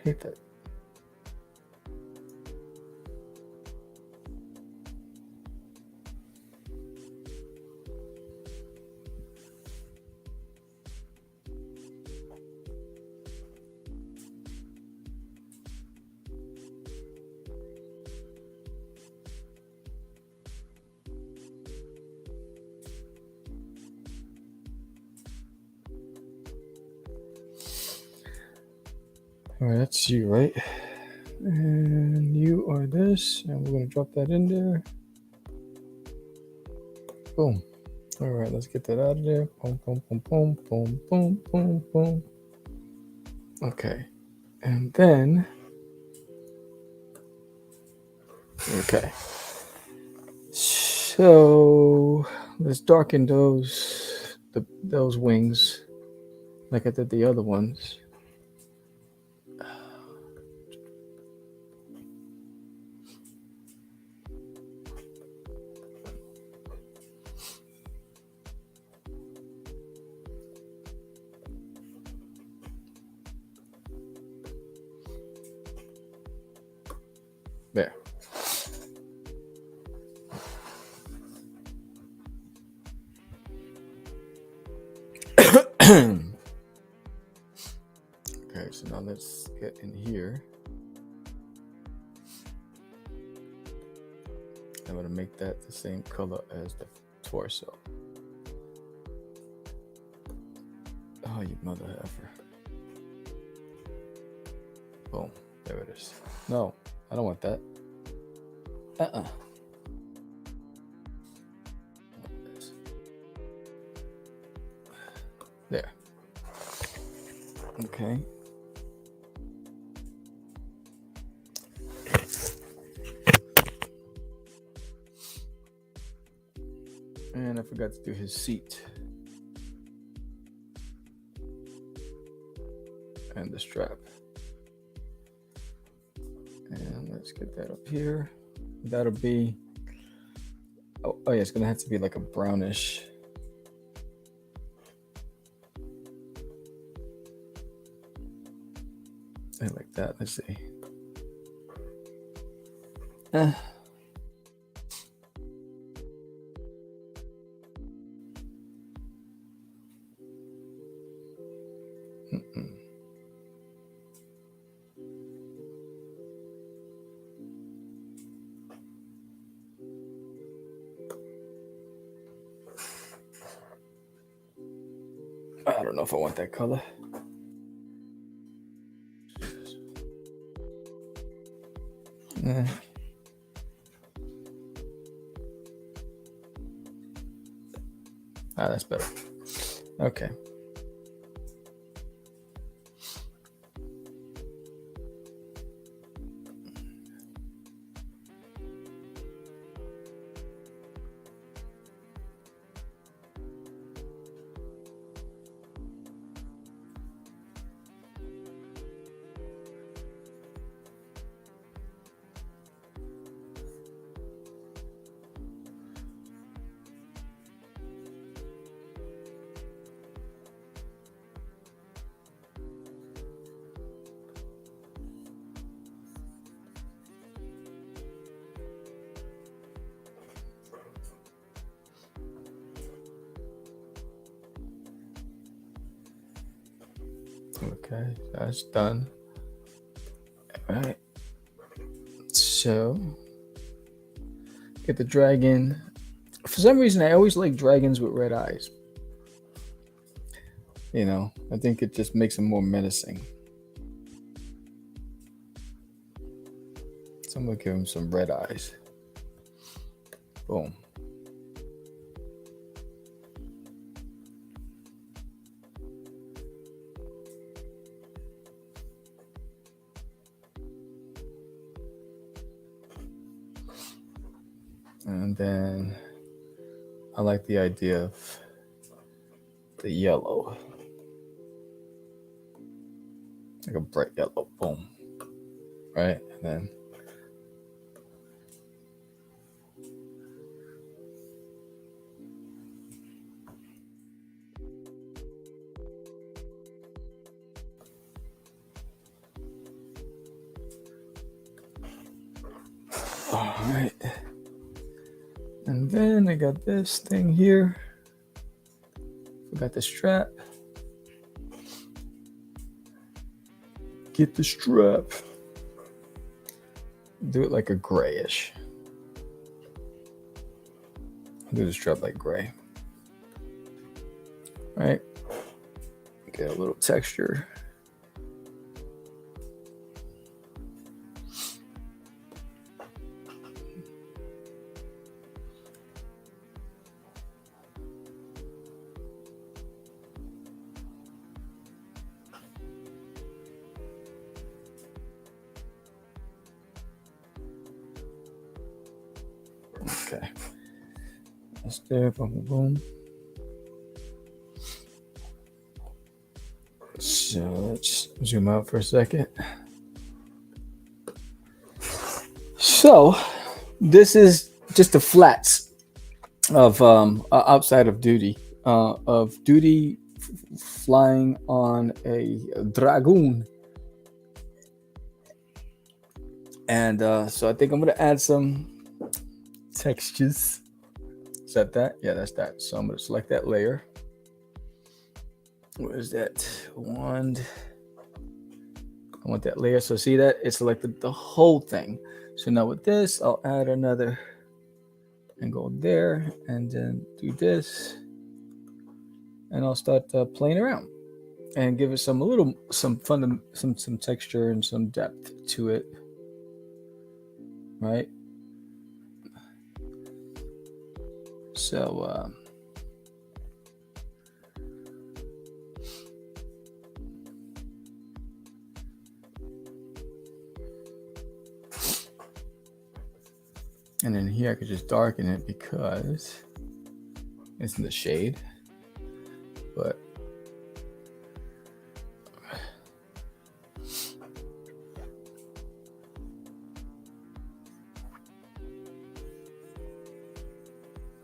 Hate that. All right, that's you, right? And you are this, and we're going to drop that in there. Boom. All right, let's get that out of there. Boom, boom, boom, boom, boom, boom, boom, boom. Okay. And then, okay. So let's darken those wings like I did the other ones. There. Okay, so now let's get in here. I'm going to make that the same color as the torso. Oh, you mother effer. Boom. There it is. No, I don't want that. There. Okay. And I forgot to do his seat. And the strap. And let's get that up here. That'll be, oh yeah, it's gonna have to be like a brownish. And like that, let's see. I don't know if I want that color. That's better. Okay. Okay, that's done. All right. So get the dragon. For some reason, I always like dragons with red eyes. I think it just makes them more menacing. So I'm gonna give him some red eyes. Boom. And then I like the idea of the yellow. Like a bright yellow. Boom. Right? And then all right. And then I got this thing here. Forgot the strap. Get the strap. Do it like a grayish. Do the strap like gray. All right. Get a little texture. Okay. That's there. Boom, boom, boom. So let's zoom out for a second. So this is just the flats of outside of Doodie, flying on a dragoon. And so I think I'm gonna add some textures. Is that? Yeah, that's that. So I'm gonna select that layer. Where is that wand? I want that layer. So see that? It selected the whole thing. So now with this, I'll add another and go there and then do this. And I'll start playing around and give it some texture and some depth to it. Right? So and then here I could just darken it because it's in the shade, but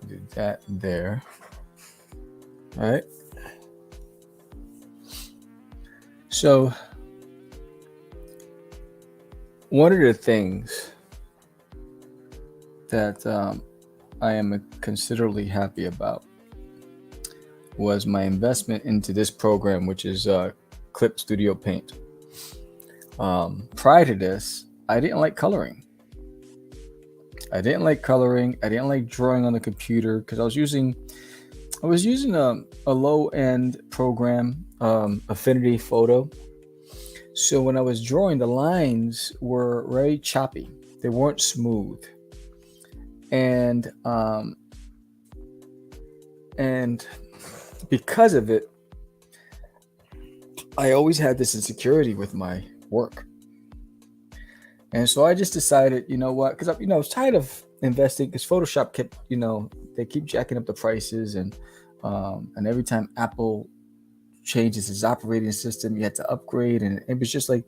do that there. All right. So one of the things that I am considerably happy about was my investment into this program, which is Clip Studio Paint. Prior to this, I didn't like coloring. I didn't like drawing on the computer because I was using a low-end program, Affinity Photo. So when I was drawing, the lines were very choppy. They weren't smooth. And because of it, I always had this insecurity with my work. And so I just decided, you know what, because I was tired of investing, because Photoshop kept, they keep jacking up the prices, and every time Apple changes its operating system, you had to upgrade, and it was just like,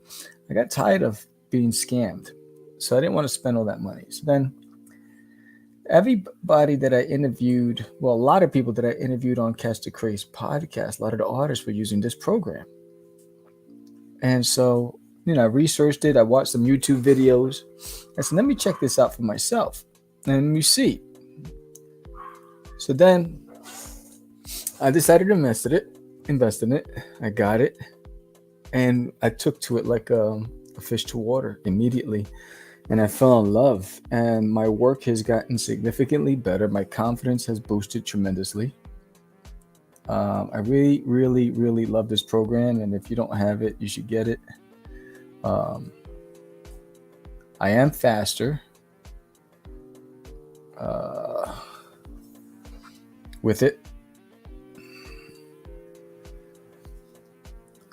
I got tired of being scammed. So I didn't want to spend all that money. So then everybody that I interviewed, a lot of people that I interviewed on Catch the Craze podcast, a lot of the artists were using this program. And so, I researched it. I watched some YouTube videos. I said, let me check this out for myself. And you see. So then I decided to invest in it. I got it. and I took to it like a fish to water immediately, and I fell in love. And my work has gotten significantly better. My confidence has boosted tremendously. I really, really, really love this program, and if you don't have it, you should get it. Um, I am faster uh, with it.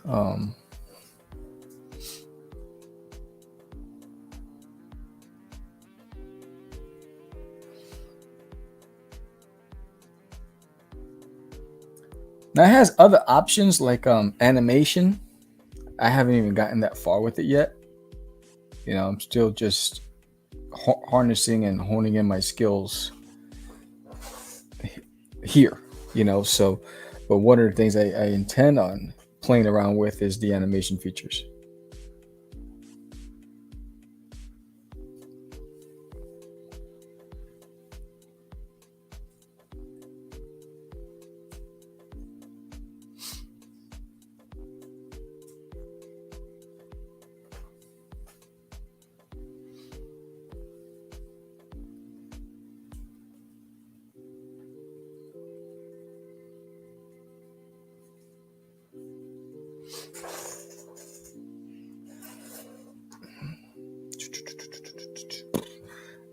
Um, Now it has other options like animation. I haven't even gotten that far with it yet. I'm still just harnessing and honing in my skills here. So, but one of the things I intend on playing around with is the animation features.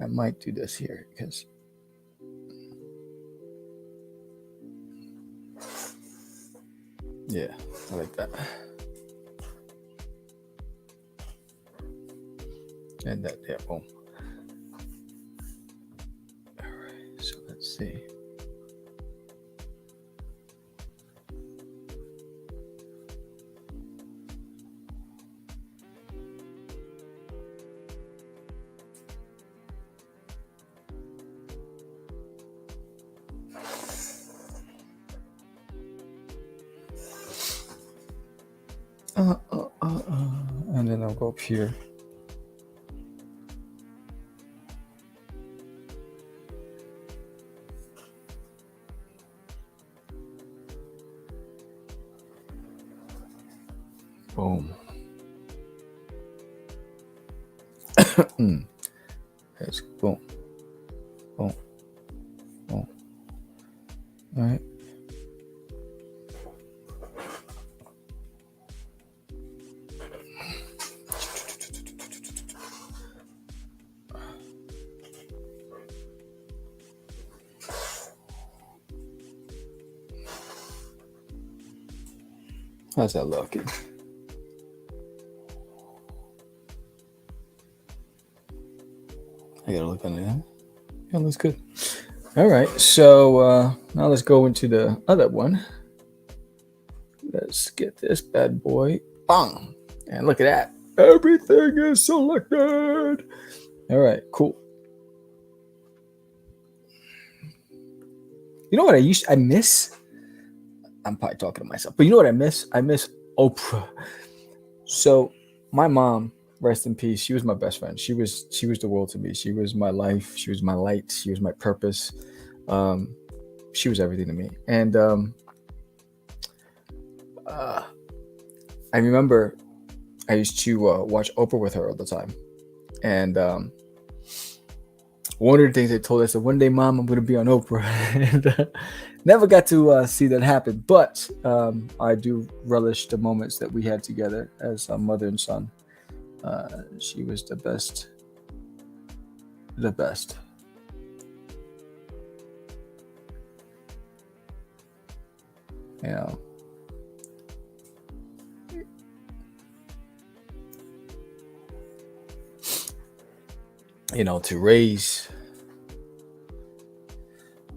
I might do this here because yeah, I like that. And that there, boom. All right, so let's see. And then I'll go up here. Boom. That's boom. Boom. Boom. All right. How's that looking? I gotta look under that. Yeah, looks good. All right, so now let's go into the other one. Let's get this bad boy. Bang! And look at that. Everything is selected. All right, cool. You know what I miss? I'm probably talking to myself, but you know what I miss? I miss Oprah. So my mom, rest in peace, she was my best friend. She was the world to me. She was my life. She was my light. She was my purpose. Um, she was everything to me. And I remember I used to watch Oprah with her all the time. And one of the things they told us that one day, Mom, I'm going to be on Oprah. And never got to see that happen. But I do relish the moments that we had together as a mother and son. She was the best. The best. You know. To raise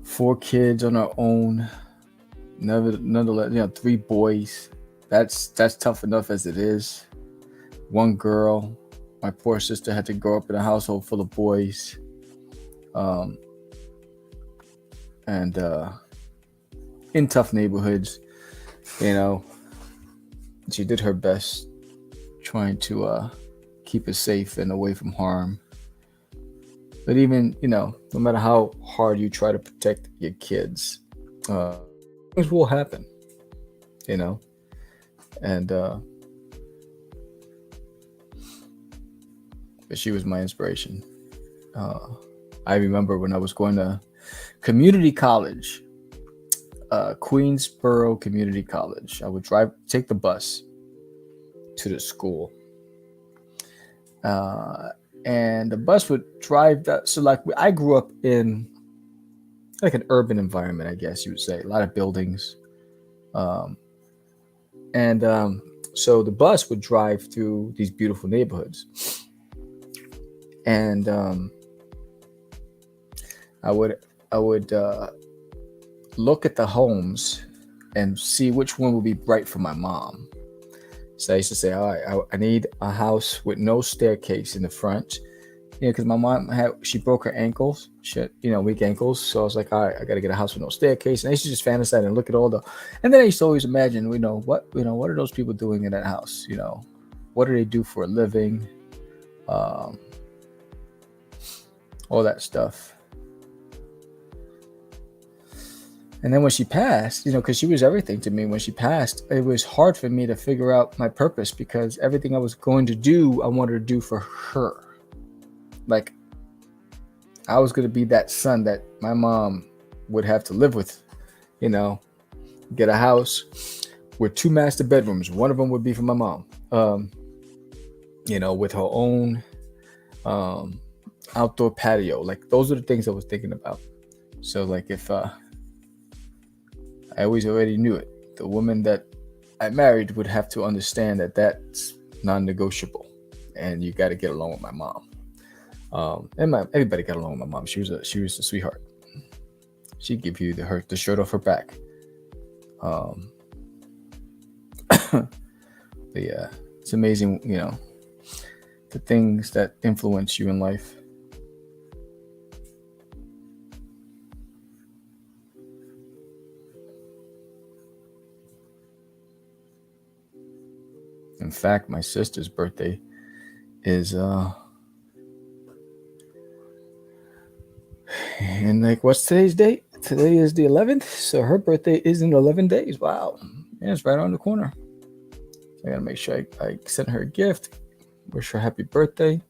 4 kids on our own, nonetheless, 3 boys. That's tough enough as it is. 1 girl. My poor sister had to grow up in a household full of boys, and in tough neighborhoods. She did her best, trying to keep us safe and away from harm. But even, no matter how hard you try to protect your kids, things will happen, and because she was my inspiration. I remember when I was going to community college, Queensboro Community College. I would take the bus to the school, and the bus would drive that. So, like, I grew up in like an urban environment, I guess you would say, a lot of buildings, um, and so the bus would drive through these beautiful neighborhoods, and I would look at the homes and see which one would be right for my mom. So I used to say, all right, I need a house with no staircase in the front. Because my mom she broke her ankles, weak ankles. So I was like, all right, I got to get a house with no staircase. And I used to just fantasize and look at and then I used to always imagine, what are those people doing in that house? What do they do for a living? All that stuff. And then when she passed, because she was everything to me, when she passed, it was hard for me to figure out my purpose, because everything I was going to do, I wanted to do for her. Like, I was going to be that son that my mom would have to live with, get a house with 2 master bedrooms. One of them would be for my mom, with her own outdoor patio. Like, those are the things I was thinking about. So, like, if I always already knew it, the woman that I married would have to understand that that's non-negotiable, and you got to get along with my mom. And everybody got along with my mom. She was a sweetheart. She'd give you the shirt off her back. But yeah, it's amazing, the things that influence you in life. In fact, my sister's birthday is and like, what's today's date? Today is the 11th, so her birthday is in 11 days. Wow, yeah, it's right around the corner. I gotta make sure I send her a gift, wish her happy birthday.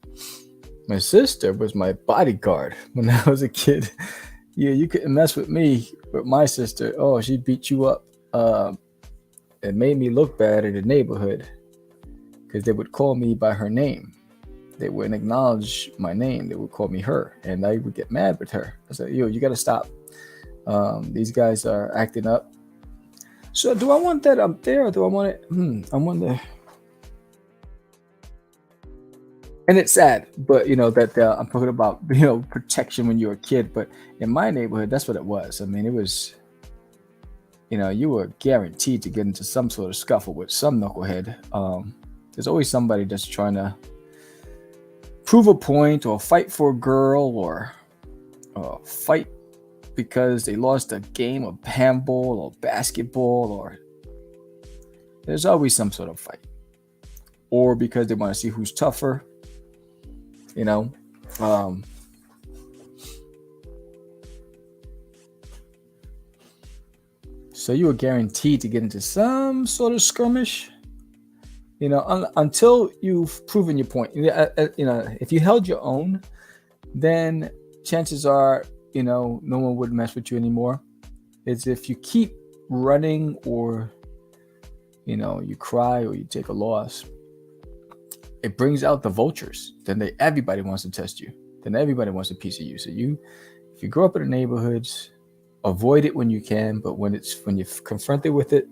My sister was my bodyguard when I was a kid. Yeah, you couldn't mess with me, but my sister, oh, she beat you up. It made me look bad in the neighborhood, because they would call me by her name. They wouldn't acknowledge my name. They would call me her, and I would get mad with her. I said, yo, you got to stop. These guys are acting up. So do I want that up there, or do I want it? I wonder. And it's sad, but that I'm talking about, protection when you're a kid. But in my neighborhood, that's what it was. I mean, it was, you were guaranteed to get into some sort of scuffle with some knucklehead. There's always somebody that's trying to prove a point, or fight for a girl, or fight because they lost a game of handball or basketball, or there's always some sort of fight, or because they want to see who's tougher, so you were guaranteed to get into some sort of skirmish, until you've proven your point. If you held your own, then chances are, no one would mess with you anymore. It's if you keep running, or, you cry, or you take a loss, it brings out the vultures. Then everybody wants to test you. Then everybody wants a piece of you. So if you grow up in the neighborhoods, avoid it when you can. But when you're confronted with it,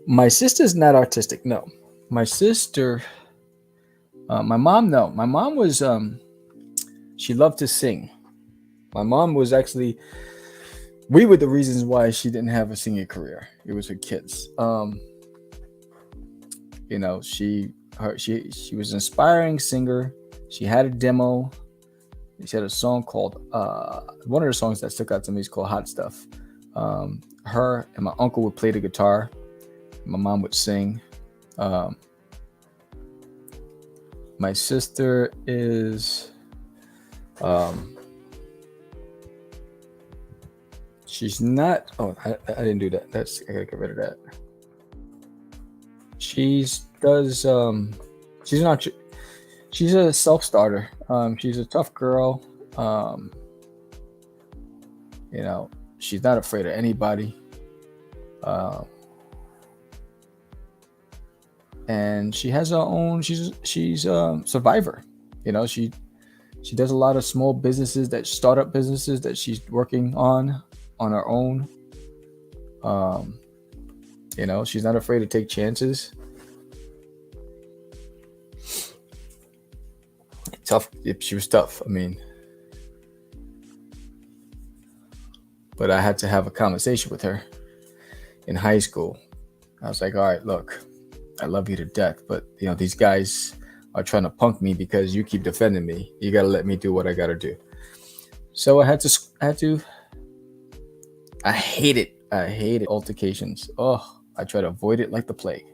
my sister's not artistic. No, my sister, my mom, no. My mom was, she loved to sing. My mom was actually, we were the reasons why she didn't have a singing career. It was her kids. She was an inspiring singer. She had a demo. She had a song called, one of the songs that stuck out to me is called Hot Stuff. Her and my uncle would play the guitar. My mom would sing. My sister is, she's not, I didn't do that. I gotta get rid of that. She does she's not. She's a self-starter. She's a tough girl. Um, you know, she's not afraid of anybody. Uh, and she has her own. She's a survivor. You know, she does a lot of small businesses, that startup businesses that she's working on her own. Um, you know, she's not afraid to take chances. Tough. She was tough. I mean, but I had to have a conversation with her in high school. I was like, all right, look, I love you to death, but you know, these guys are trying to punk me because you keep defending me. You got to let me do what I got to do. So I hate it. I hated altercations. Oh, I try to avoid it like the plague.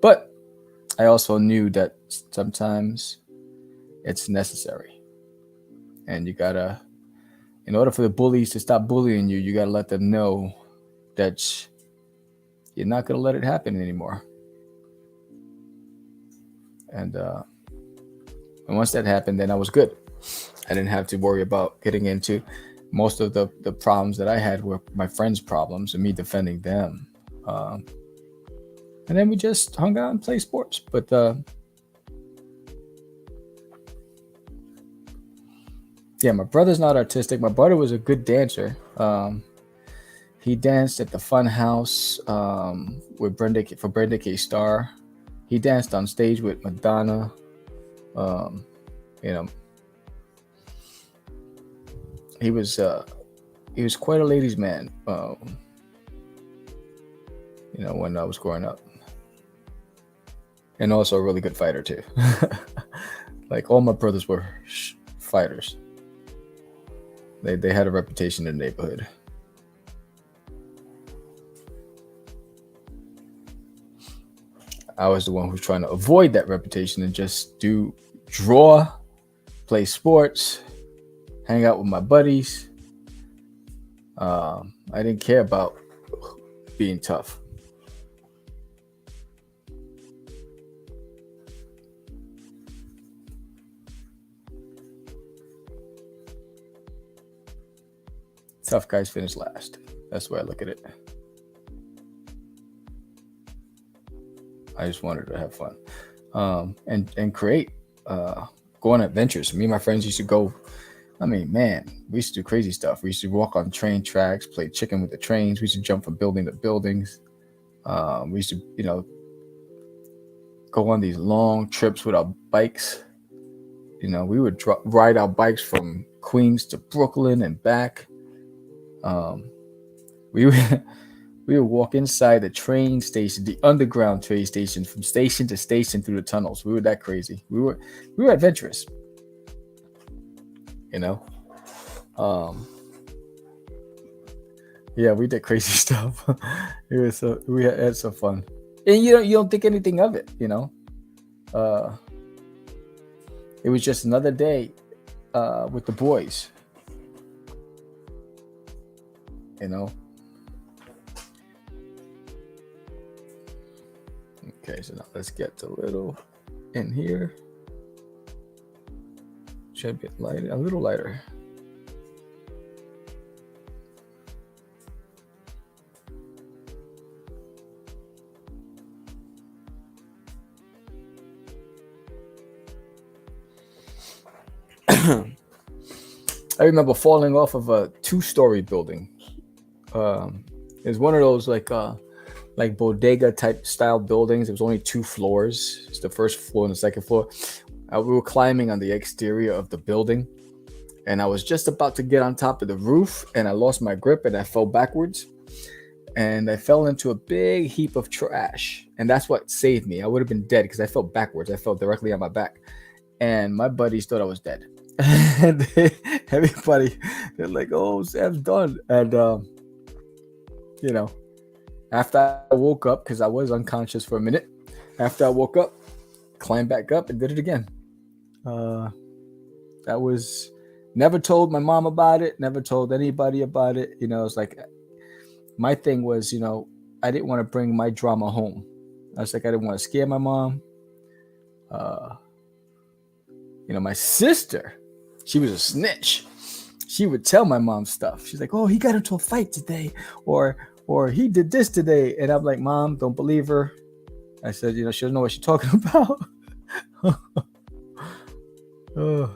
But I also knew that sometimes it's necessary. And you gotta, in order for the bullies to stop bullying you, you gotta let them know that you're not gonna let it happen anymore. And once that happened, then I was good. I didn't have to worry about getting into most of the problems that I had were my friends' problems and me defending them. Um, and then we just hung out and played sports. But yeah, my brother's not artistic. My brother was a good dancer. He danced at the Fun House with Brenda K. Starr. He danced on stage with Madonna. Um, you know, he was quite a ladies' man. You know, when I was growing up, and also a really good fighter too. Like all my brothers were fighters. They had a reputation in the neighborhood. I was the one who's trying to avoid that reputation and just draw, play sports, hang out with my buddies. I didn't care about being tough. Tough guys finish last. That's the way I look at it. I just wanted to have fun, and create, go on adventures. Me and my friends used to go. I mean, man, we used to do crazy stuff. We used to walk on train tracks, play chicken with the trains. We used to jump from building to buildings. We used to, go on these long trips with our bikes. You know, we would ride our bikes from Queens to Brooklyn and back. We would we would walk inside the train station, the underground train station, from station to station through the tunnels. We were that crazy. We were adventurous. You know, yeah, we did crazy stuff. We had some fun, and you don't think anything of it. It was just another day with the boys. You know. Okay, so now let's get a little in here. Should be lighter, a little lighter. I remember falling off of a 2-story building. It's one of those like bodega type style buildings. It was only 2 floors. It's the first floor and the second floor. We were climbing on the exterior of the building, and I was just about to get on top of the roof, and I lost my grip and I fell backwards, and I fell into a big heap of trash, and that's what saved me. I would have been dead because I fell backwards. I fell directly on my back, and my buddies thought I was dead. And everybody, they're like, "Oh, Sam's done." And after I woke up, because I was unconscious for a minute, after I woke up, climbed back up and did it again. That was never told my mom about it, never told anybody about it. It's like my thing was, I didn't want to bring my drama home. I was like, I didn't want to scare my mom. Uh, my sister, she was a snitch. She would tell my mom stuff. She's like, "Oh, he got into a fight today, or he did this today," and I'm like, "Mom, don't believe her." I said, she doesn't know what she's talking about. Oh.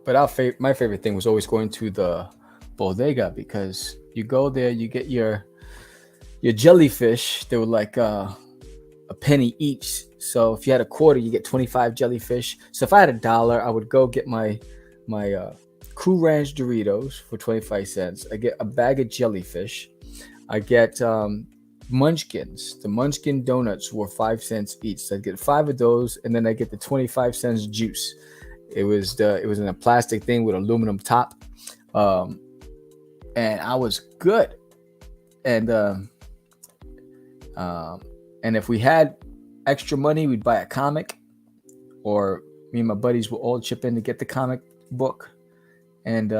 But my favorite thing was always going to the bodega, because you go there, you get your jellyfish. They were like a penny each. So if you had a quarter, you get 25 jellyfish. So if I had $1, I would go get my Cool Ranch Doritos for 25 cents. I get a bag of jellyfish. I get munchkins. The munchkin donuts were 5 cents each. So I get 5 of those, and then I get the 25 cents juice. It was in a plastic thing with aluminum top, and I was good. And if we had extra money, we'd buy a comic, or me and my buddies would all chip in to get the comic book, and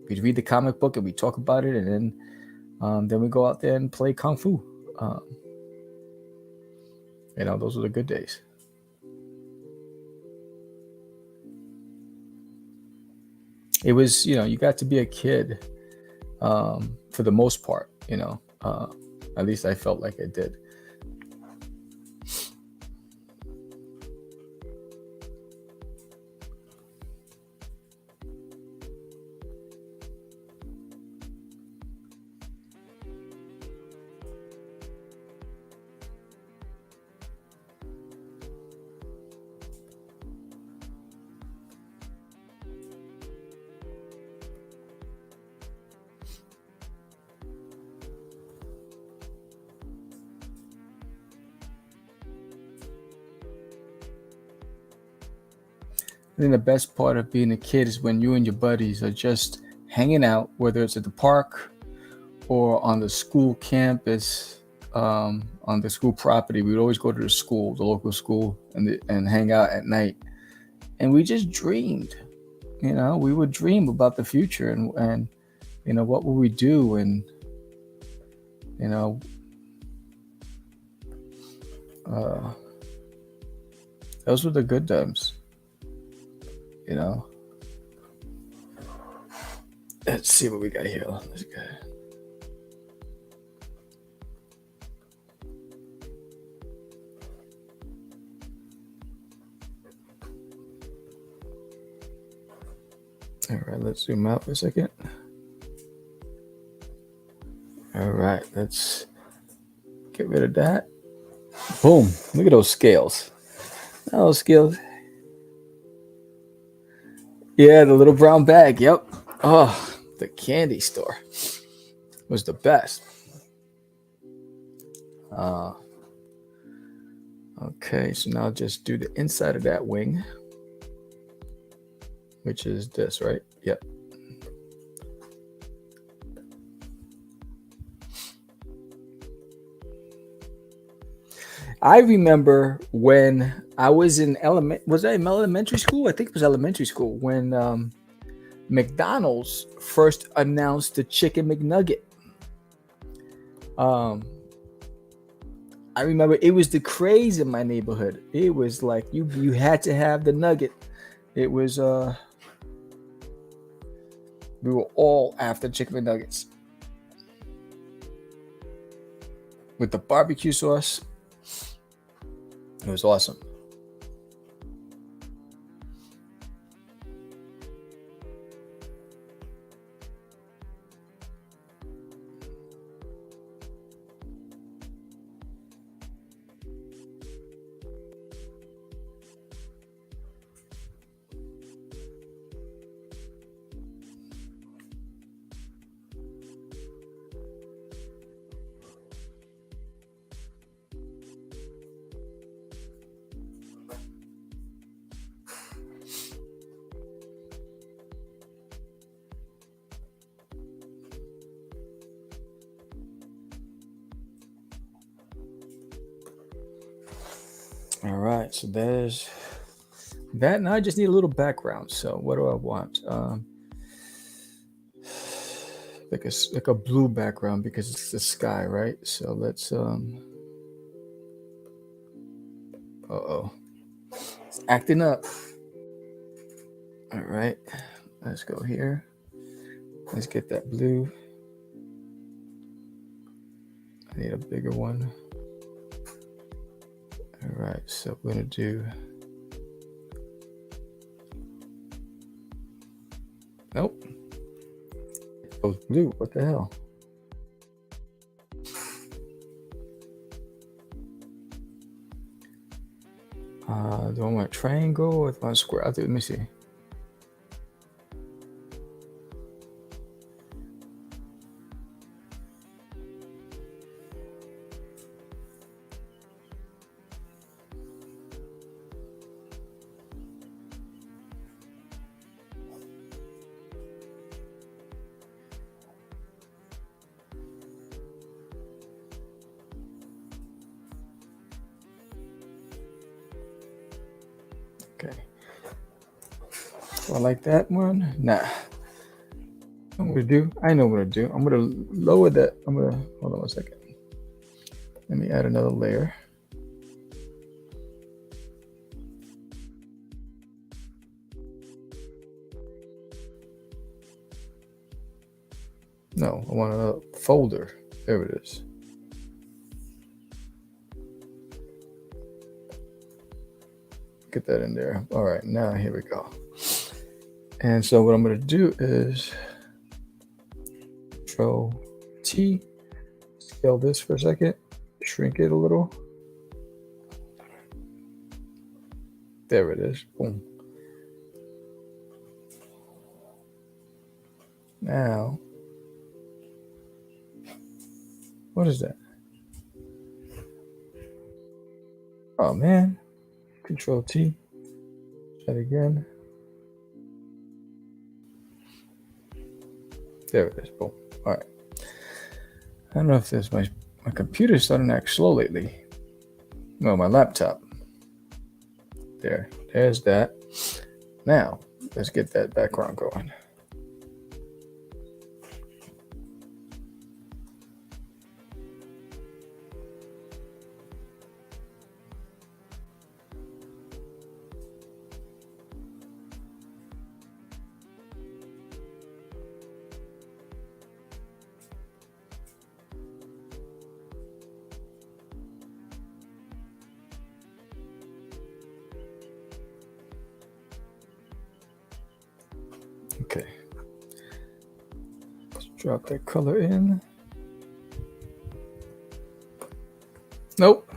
we'd read the comic book and we'd talk about it, and then we go out there and play kung fu. Those were the good days. It was, you got to be a kid for the most part, at least I felt like I did. I think the best part of being a kid is when you and your buddies are just hanging out, whether it's at the park or on the school campus, on the school property. We'd always go to the local school, and hang out at night. And we just dreamed. We would dream about the future, and what would we do, and those were the good times. Let's see what we got here. Let's go. All right, let's zoom out for a second. All right, let's get rid of that. Boom. Look at those scales. Those scales. Yeah, the little brown bag. Yep. Oh, the candy store was the best. Okay, so now just do the inside of that wing, which is this, right? Yep. I remember when I was in elementary school? I think it was elementary school, when McDonald's first announced the Chicken McNugget. I remember it was the craze in my neighborhood. It was like you had to have the nugget. It was we were all after Chicken McNuggets with the barbecue sauce. It was awesome. All right, so there's that. Now I just need a little background. So what do I want? Like a blue background because it's the sky, right? So let's uh-oh. It's acting up. All right. Let's go here. Let's get that blue. I need a bigger one. All right, so we're gonna do. Nope. Oh, blue. What the hell? Do I want a triangle or do I want a square? Let me see. Okay. Do I like that one? Nah. What I'm gonna do? I know what to do. I'm gonna lower that. Hold on 1 second. Let me add another layer. No, I want a folder. There it is. Get that in there. All right, now here we go. And so what I'm gonna do is Control T, scale this for a second, shrink it a little. There it is. Boom. Now, what is that? Oh man. Control T. Try it again. There it is. Boom. All right. I don't know if this my computer's starting to act slow lately. No, my laptop. There's that. Now, let's get that background going. Okay. Let's drop that color in. Nope.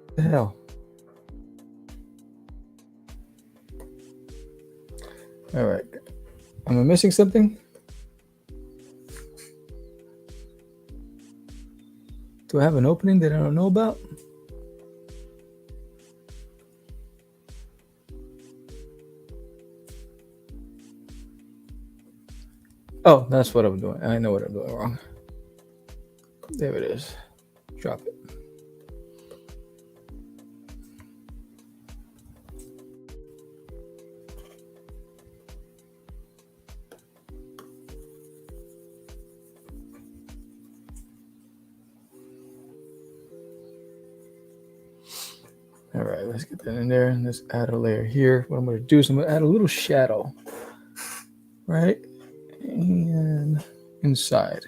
What the hell? All right. Am I missing something? Do I have an opening that I don't know about? Oh, that's what I'm doing. I know what I'm doing wrong. There it is. Drop it. All right, let's get that in there. Let's add a layer here. What I'm going to do is I'm going to add a little shadow, right? And inside,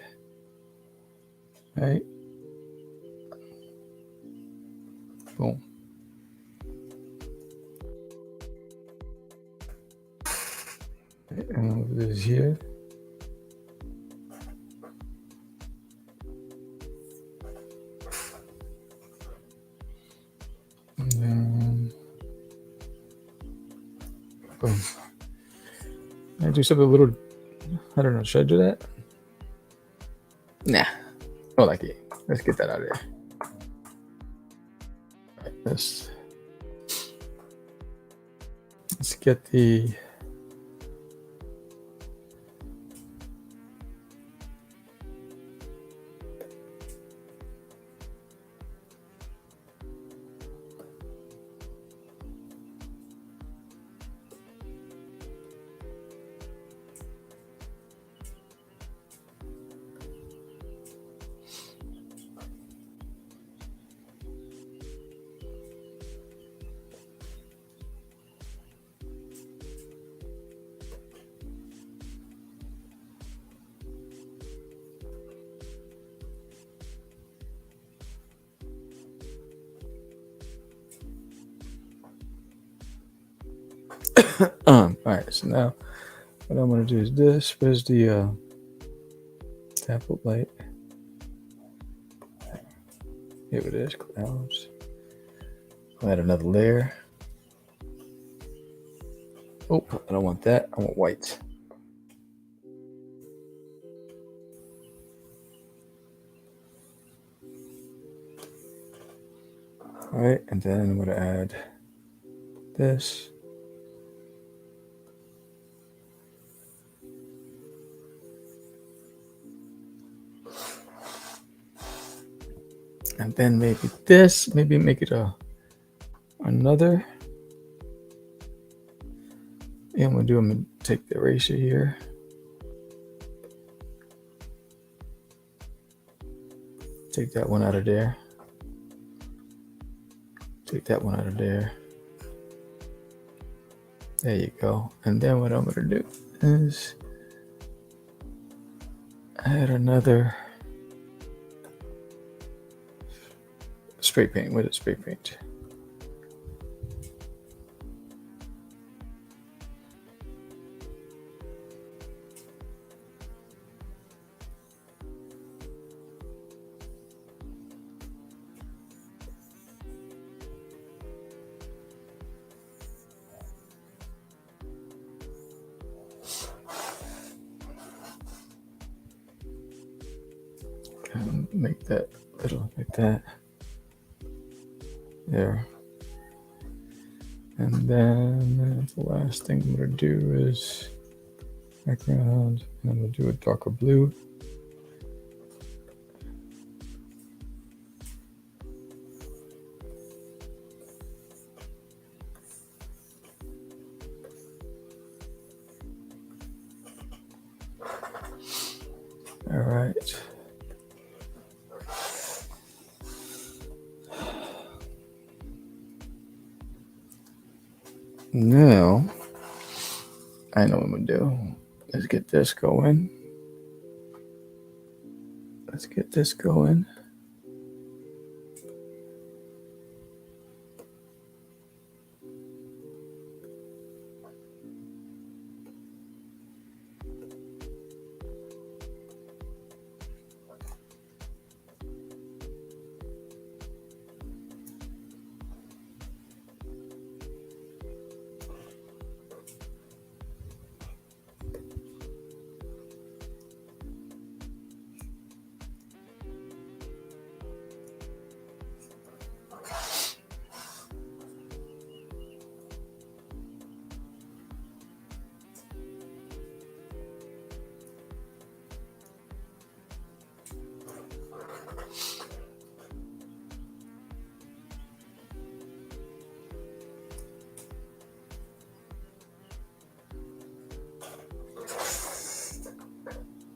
right? Boom. And over this here. And then, boom. I do something a little, I don't know, should I do that? Nah, I don't like it. Let's get that out of there. All right, let's get the, All right, so now what I'm gonna do is this. Where's the tablet light? Here it is, clouds. I'll add another layer. Oh, I don't want that. I want white. All right, and then I'm gonna add this. And then maybe this, maybe make it another. Yeah, I'm gonna take the eraser here. Take that one out of there. Take that one out of there. There you go. And then what I'm gonna do is add another spray paint. With it, spray paint. And make that little like that. There. And then the last thing I'm going to do is background, and I'm going to do a darker blue. All right. Now, I know what I'm going to do. Let's get this going. Let's get this going.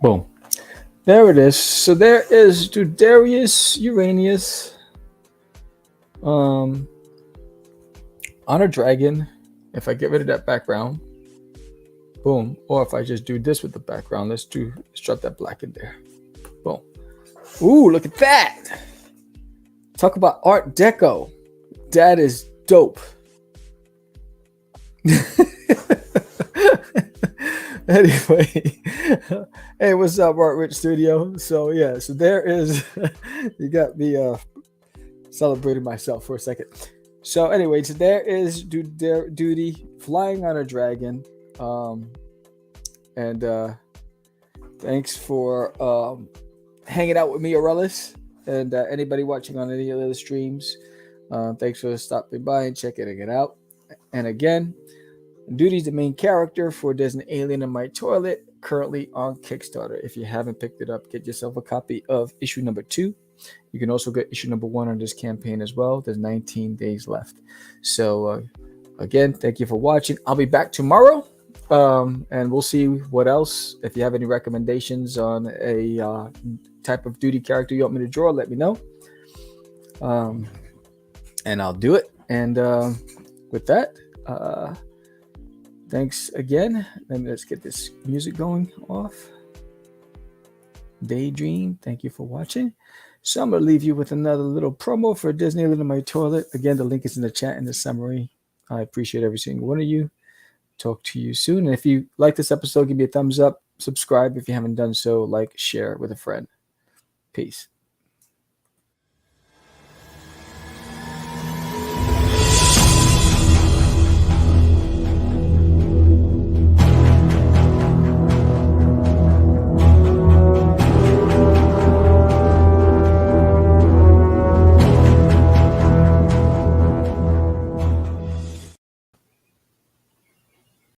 Boom. There it is. So there is Dudarius Uranius on a dragon. If I get rid of that background, boom. Or if I just do this with the background, let's drop that black in there. Boom. Ooh, look at that. Talk about Art Deco. That is dope. Anyway, hey, what's up, Art Rich Studio? So yeah, so there is. You got me celebrating myself for a second. So anyway, so there is Doodie flying on a dragon, and thanks for hanging out with me, Aurelis, and anybody watching on any of the streams. Thanks for stopping by and checking it out. And again, Doodie's the main character for There's an Alien in My Toilet, currently on Kickstarter. If you haven't picked it up, get yourself a copy of issue number 2. You can also get issue number 1 on this campaign as well. There's 19 days left. So again, thank you for watching. I'll be back tomorrow, and we'll see what else. If you have any recommendations on a type of Doodie character you want me to draw, let me know. And I'll do it. And with that, thanks again. And let's get this music going off. Daydream. Thank you for watching. So I'm going to leave you with another little promo for Disneyland in My Toilet. Again, the link is in the chat in the summary. I appreciate every single one of you. talk to you soon. And if you like this episode, give me a thumbs up, subscribe if you haven't done so, like, share with a friend. Peace.